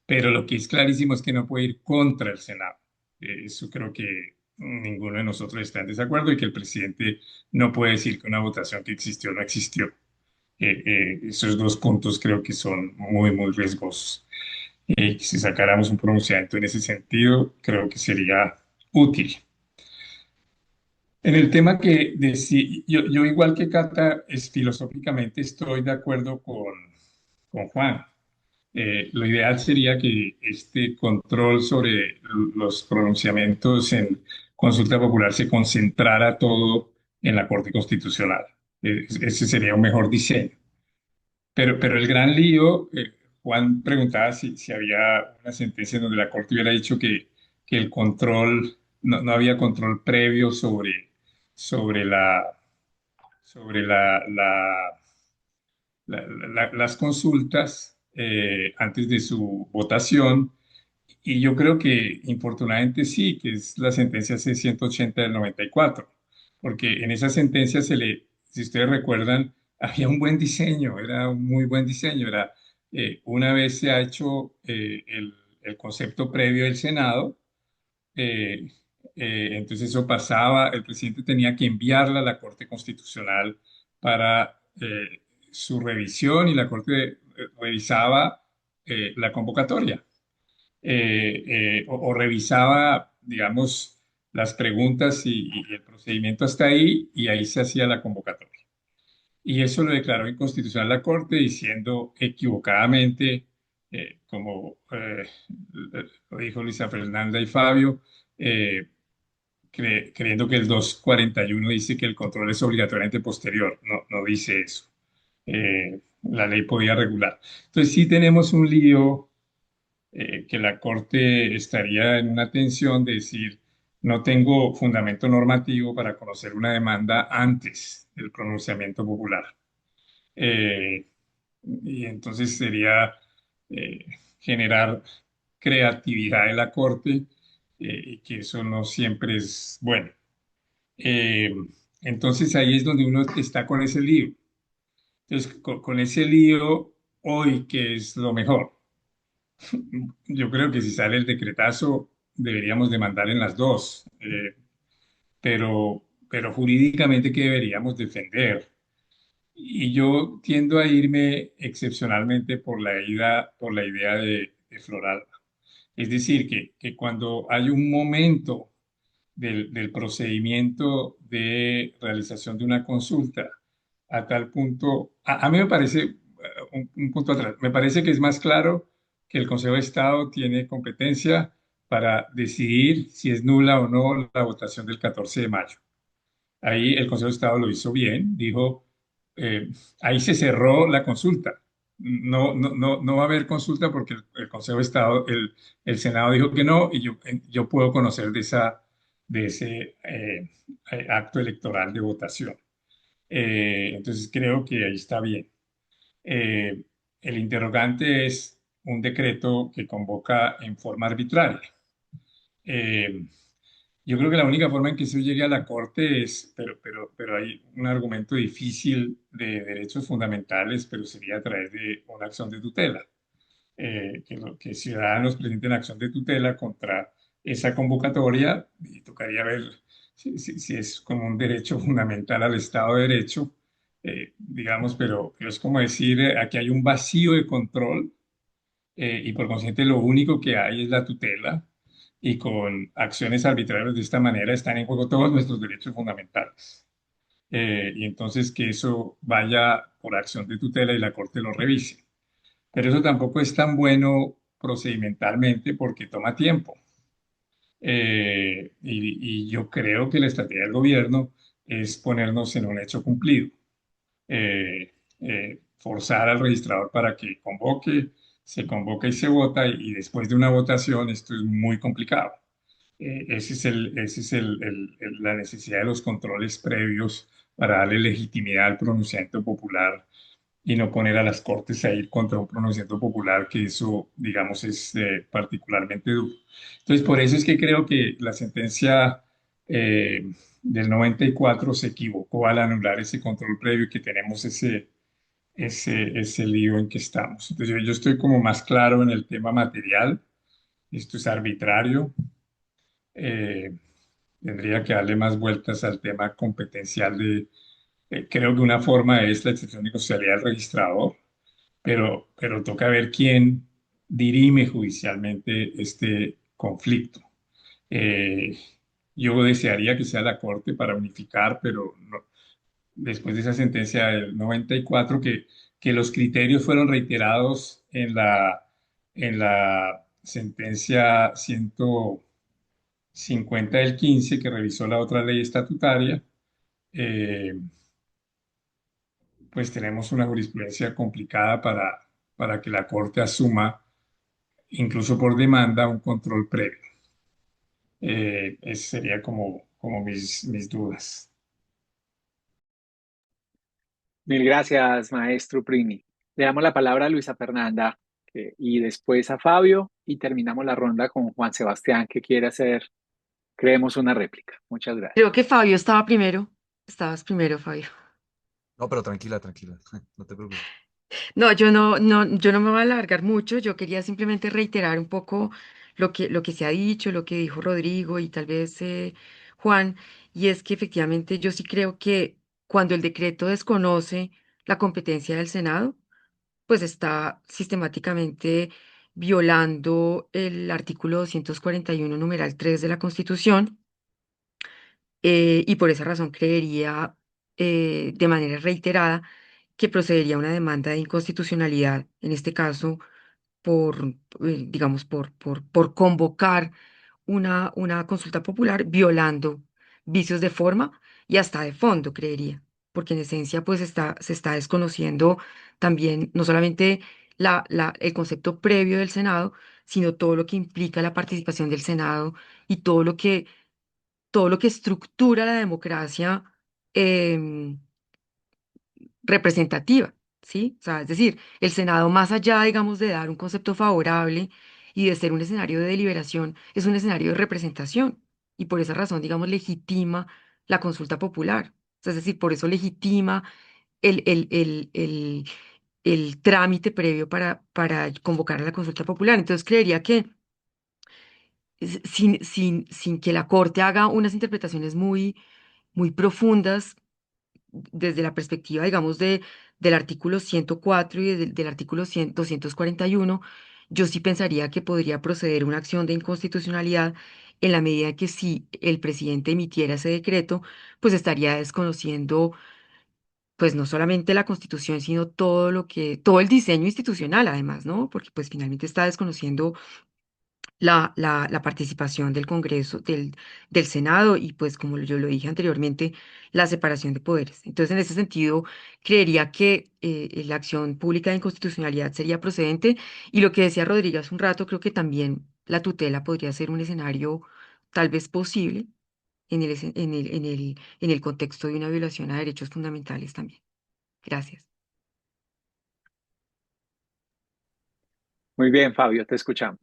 pero lo que es clarísimo es que no puede ir contra el Senado. Eso creo que ninguno de nosotros está en desacuerdo, y que el presidente no puede decir que una votación que existió no existió. Esos dos puntos creo que son muy, muy riesgosos. Si sacáramos un pronunciamiento en ese sentido, creo que sería útil. En el tema yo igual que Cata, filosóficamente estoy de acuerdo con Juan. Lo ideal sería que este control sobre los pronunciamientos en consulta popular se concentrara todo en la Corte Constitucional. Ese sería un mejor diseño. Pero el gran lío, Juan preguntaba si había una sentencia en donde la Corte hubiera dicho que el control, no había control previo sobre la, sobre las consultas antes de su votación. Y yo creo que infortunadamente sí, que es la sentencia C-180 del 94, porque en esa sentencia si ustedes recuerdan, había un buen diseño, era un muy buen diseño. Una vez se ha hecho el concepto previo del Senado, eh, entonces eso pasaba, el presidente tenía que enviarla a la Corte Constitucional para su revisión, y la Corte revisaba la convocatoria, o revisaba, digamos, las preguntas y el procedimiento hasta ahí, y ahí se hacía la convocatoria. Y eso lo declaró inconstitucional la Corte, diciendo equivocadamente, como lo dijo Luisa Fernanda y Fabio, eh, creyendo que el 241 dice que el control es obligatoriamente posterior. No, no dice eso. La ley podía regular. Entonces sí tenemos un lío, que la Corte estaría en una tensión de decir: no tengo fundamento normativo para conocer una demanda antes del pronunciamiento popular. Eh, y entonces sería eh, generar creatividad en la Corte, y que eso no siempre es bueno. Eh, entonces ahí es donde uno está con ese lío. Entonces, con ese lío, hoy, ¿qué es lo mejor? Yo creo que si sale el decretazo, deberíamos demandar en las dos. Pero jurídicamente, ¿qué deberíamos defender? Y yo tiendo a irme excepcionalmente por la idea de Floral. Es decir, que cuando hay un momento del procedimiento de realización de una consulta, a tal punto, a mí me parece, un punto atrás, me parece que es más claro que el Consejo de Estado tiene competencia para decidir si es nula o no la votación del 14 de mayo. Ahí el Consejo de Estado lo hizo bien, dijo, eh, ahí se cerró la consulta. No va a haber consulta porque el Consejo de Estado, el Senado dijo que no, y yo puedo conocer de ese acto electoral de votación. Entonces creo que ahí está bien. El interrogante es un decreto que convoca en forma arbitraria. Eh, yo creo que la única forma en que eso llegue a la Corte es, pero hay un argumento difícil de derechos fundamentales, pero sería a través de una acción de tutela. Que ciudadanos presenten acción de tutela contra esa convocatoria y tocaría ver si es como un derecho fundamental al Estado de Derecho, digamos, pero es como decir, aquí hay un vacío de control y por consiguiente lo único que hay es la tutela y con acciones arbitrarias de esta manera están en juego todos nuestros derechos fundamentales. Y entonces que eso vaya por acción de tutela y la Corte lo revise. Pero eso tampoco es tan bueno procedimentalmente porque toma tiempo. Y yo creo que la estrategia del gobierno es ponernos en un hecho cumplido. Forzar al registrador para que convoque, se convoca y se vota, y después de una votación esto es muy complicado. Ese es la necesidad de los controles previos para darle legitimidad al pronunciamiento popular y no poner a las cortes a ir contra un pronunciamiento popular, que eso, digamos, es particularmente duro. Entonces, por eso es que creo que la sentencia del 94 se equivocó al anular ese control previo y que tenemos ese lío en que estamos. Entonces, yo estoy como más claro en el tema material. Esto es arbitrario. Eh, Tendría que darle más vueltas al tema competencial de, creo que una forma es la excepción de constitucionalidad del registrador, pero toca ver quién dirime judicialmente este conflicto. Eh, yo desearía que sea la Corte para unificar, pero después de esa sentencia del 94, que los criterios fueron reiterados en la sentencia 150 del 15, que revisó la otra ley estatutaria, eh, pues tenemos una jurisprudencia complicada para que la Corte asuma, incluso por demanda, un control previo. Ese sería como mis dudas. Mil gracias, maestro Prini. Le damos la palabra a Luisa Fernanda y después a Fabio y terminamos la ronda con Juan Sebastián que quiere hacer, creemos, una réplica. Muchas gracias. Creo que Fabio estaba primero. Estabas primero, Fabio. No, pero tranquila, tranquila, no te preocupes. No, yo no me voy a alargar mucho. Yo quería simplemente reiterar un poco lo que se ha dicho, lo que dijo Rodrigo y tal vez Juan, y es que efectivamente yo sí creo que cuando el decreto desconoce la competencia del Senado, pues está sistemáticamente violando el artículo 241, numeral 3 de la Constitución, y por esa razón creería de manera reiterada que procedería a una demanda de inconstitucionalidad, en este caso por, digamos, por convocar una consulta popular violando vicios de forma y hasta de fondo, creería, porque en esencia pues se está desconociendo también no solamente el concepto previo del Senado, sino todo lo que implica la participación del Senado y todo lo que estructura la democracia em, representativa, ¿sí? O sea, es decir, el Senado, más allá, digamos, de dar un concepto favorable y de ser un escenario de deliberación, es un escenario de representación y por esa razón, digamos, legitima la consulta popular. O sea, es decir, por eso legitima el, el, el, el, el trámite previo para convocar a la consulta popular. Entonces, creería que sin que la Corte haga unas interpretaciones muy profundas desde la perspectiva, digamos, del artículo 104 y del artículo 100 241, yo sí pensaría que podría proceder una acción de inconstitucionalidad en la medida que si el presidente emitiera ese decreto, pues estaría desconociendo, pues no solamente la Constitución, sino todo el diseño institucional, además, ¿no? Porque pues finalmente está desconociendo la participación del Congreso, del Senado y pues como yo lo dije anteriormente, la separación de poderes. Entonces, en ese sentido, creería que la acción pública de inconstitucionalidad sería procedente y lo que decía Rodríguez hace un rato, creo que también la tutela podría ser un escenario tal vez posible en el contexto de una violación a derechos fundamentales también. Gracias. Muy bien, Fabio, te escuchamos.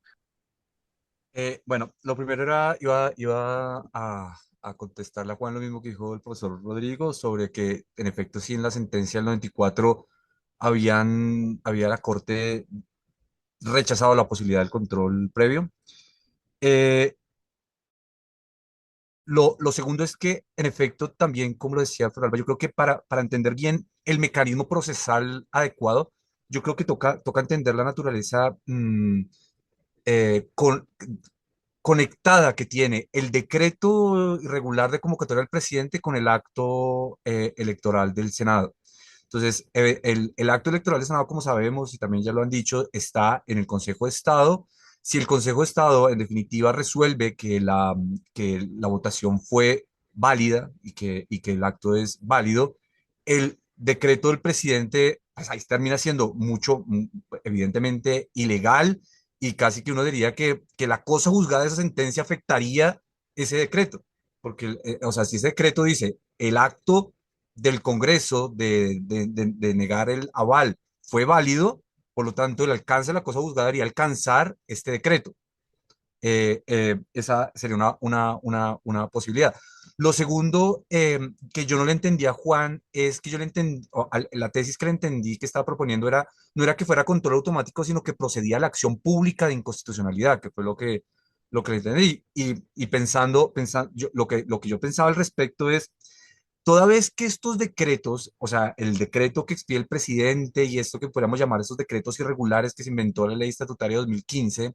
Bueno, lo primero iba a contestarle a Juan lo mismo que dijo el profesor Rodrigo sobre que en efecto sí en la sentencia del 94 había la Corte rechazado la posibilidad del control previo. Eh, lo segundo es que, en efecto, también, como lo decía Floralba, yo creo que para entender bien el mecanismo procesal adecuado, yo creo que toca entender la naturaleza conectada que tiene el decreto irregular de convocatoria del presidente con el acto electoral del Senado. Entonces, el acto electoral del Senado, como sabemos, y también ya lo han dicho, está en el Consejo de Estado. Si el Consejo de Estado, en definitiva, resuelve que la votación fue válida y que el acto es válido, el decreto del presidente, pues ahí termina siendo mucho, evidentemente, ilegal y casi que uno diría que la cosa juzgada de esa sentencia afectaría ese decreto, porque, o sea, si ese decreto dice el acto del Congreso de negar el aval fue válido, por lo tanto, el alcance de la cosa juzgada debería alcanzar este decreto. Esa sería una posibilidad. Lo segundo que yo no le entendía a Juan es que yo le entendí, la tesis que le entendí que estaba proponiendo no era que fuera control automático, sino que procedía a la acción pública de inconstitucionalidad, que fue lo que le entendí. Y pensando lo que yo pensaba al respecto es, toda vez que estos decretos, o sea, el decreto que expide el presidente y esto que podríamos llamar esos decretos irregulares que se inventó la ley estatutaria de 2015,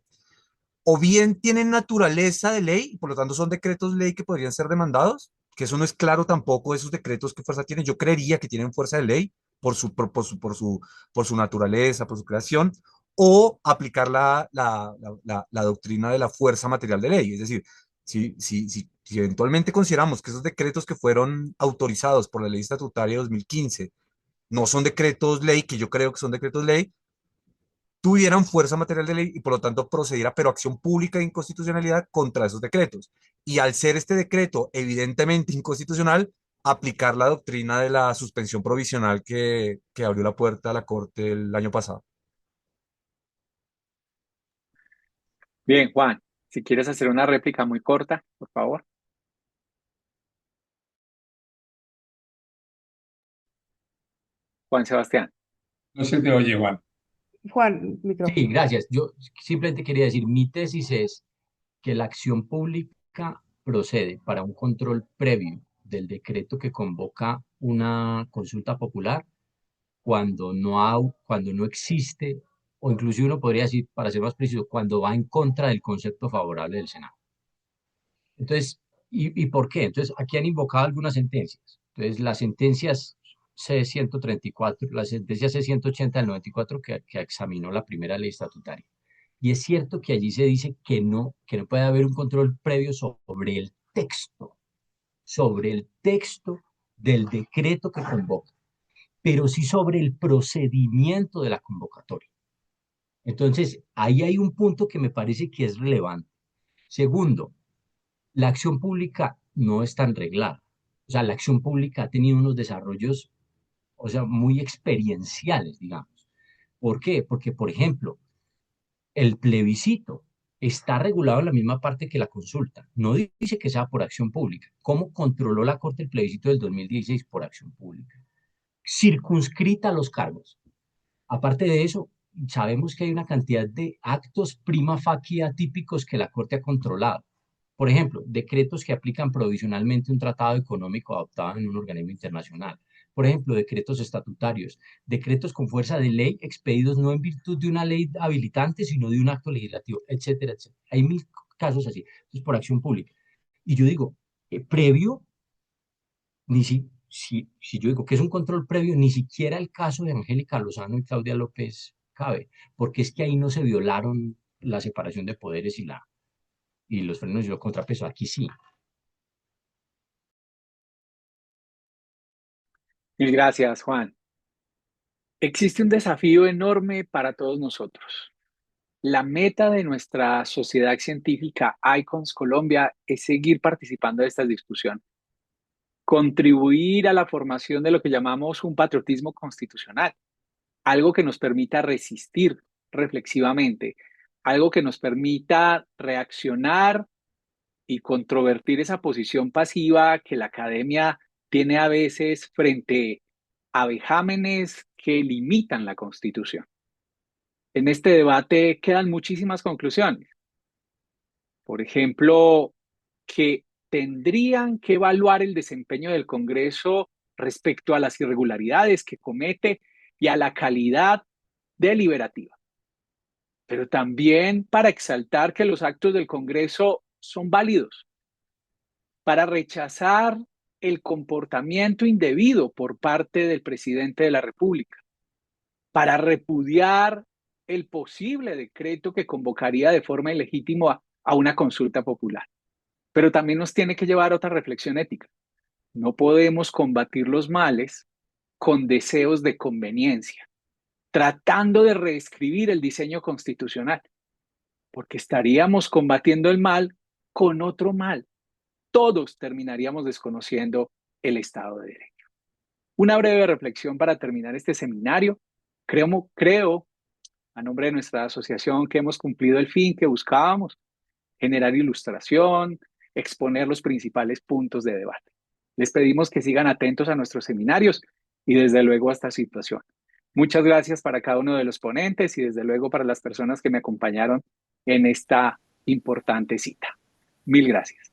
o bien tienen naturaleza de ley y por lo tanto son decretos ley que podrían ser demandados, que eso no es claro tampoco de esos decretos qué fuerza tienen. Yo creería que tienen fuerza de ley por su naturaleza, por su creación, o aplicar la doctrina de la fuerza material de ley. Es decir, si eventualmente consideramos que esos decretos que fueron autorizados por la ley estatutaria de 2015 no son decretos ley, que yo creo que son decretos ley, tuvieran fuerza material de ley y por lo tanto procediera, pero acción pública de inconstitucionalidad contra esos decretos. Y al ser este decreto evidentemente inconstitucional, aplicar la doctrina de la suspensión provisional que abrió la puerta a la Corte el año pasado. Bien, Juan, si quieres hacer una réplica muy corta, por favor. Juan Sebastián. No se te oye, Juan. Juan, Sí, micrófono. gracias. Yo simplemente quería decir, mi tesis es que la acción pública procede para un control previo del decreto que convoca una consulta popular cuando no existe, o inclusive uno podría decir, para ser más preciso, cuando va en contra del concepto favorable del Senado. Entonces, y por qué? Entonces, aquí han invocado algunas sentencias. Entonces, las sentencias C-134, la sentencia C-180 del 94 que examinó la primera ley estatutaria. Y es cierto que allí se dice que no puede haber un control previo sobre el texto del decreto que convoca, pero sí sobre el procedimiento de la convocatoria. Entonces, ahí hay un punto que me parece que es relevante. Segundo, la acción pública no es tan reglada. O sea, la acción pública ha tenido unos desarrollos, o sea, muy experienciales, digamos. ¿Por qué? Porque, por ejemplo, el plebiscito está regulado en la misma parte que la consulta. No dice que sea por acción pública. ¿Cómo controló la Corte el plebiscito del 2016 por acción pública? Circunscrita a los cargos. Aparte de eso, sabemos que hay una cantidad de actos prima facie atípicos que la Corte ha controlado. Por ejemplo, decretos que aplican provisionalmente un tratado económico adoptado en un organismo internacional. Por ejemplo, decretos estatutarios, decretos con fuerza de ley expedidos no en virtud de una ley habilitante, sino de un acto legislativo, etcétera, etcétera. Hay mil casos así. Entonces, por acción pública. Y yo digo, previo, ni si yo digo que es un control previo, ni siquiera el caso de Angélica Lozano y Claudia López cabe, porque es que ahí no se violaron la separación de poderes y los frenos y los contrapesos. Aquí sí. Mil gracias, Juan. Existe un desafío enorme para todos nosotros. La meta de nuestra sociedad científica ICONS Colombia es seguir participando de estas discusiones, contribuir a la formación de lo que llamamos un patriotismo constitucional, algo que nos permita resistir reflexivamente, algo que nos permita reaccionar y controvertir esa posición pasiva que la academia tiene a veces frente a vejámenes que limitan la Constitución. En este debate quedan muchísimas conclusiones. Por ejemplo, que tendrían que evaluar el desempeño del Congreso respecto a las irregularidades que comete y a la calidad deliberativa, pero también para exaltar que los actos del Congreso son válidos, para rechazar el comportamiento indebido por parte del presidente de la República, para repudiar el posible decreto que convocaría de forma ilegítima a una consulta popular. Pero también nos tiene que llevar a otra reflexión ética. No podemos combatir los males con deseos de conveniencia, tratando de reescribir el diseño constitucional, porque estaríamos combatiendo el mal con otro mal. Todos terminaríamos desconociendo el Estado de Derecho. Una breve reflexión para terminar este seminario. Creo, a nombre de nuestra asociación, que hemos cumplido el fin que buscábamos: generar ilustración, exponer los principales puntos de debate. Les pedimos que sigan atentos a nuestros seminarios y desde luego a esta situación. Muchas gracias para cada uno de los ponentes y desde luego para las personas que me acompañaron en esta importante cita. Mil gracias.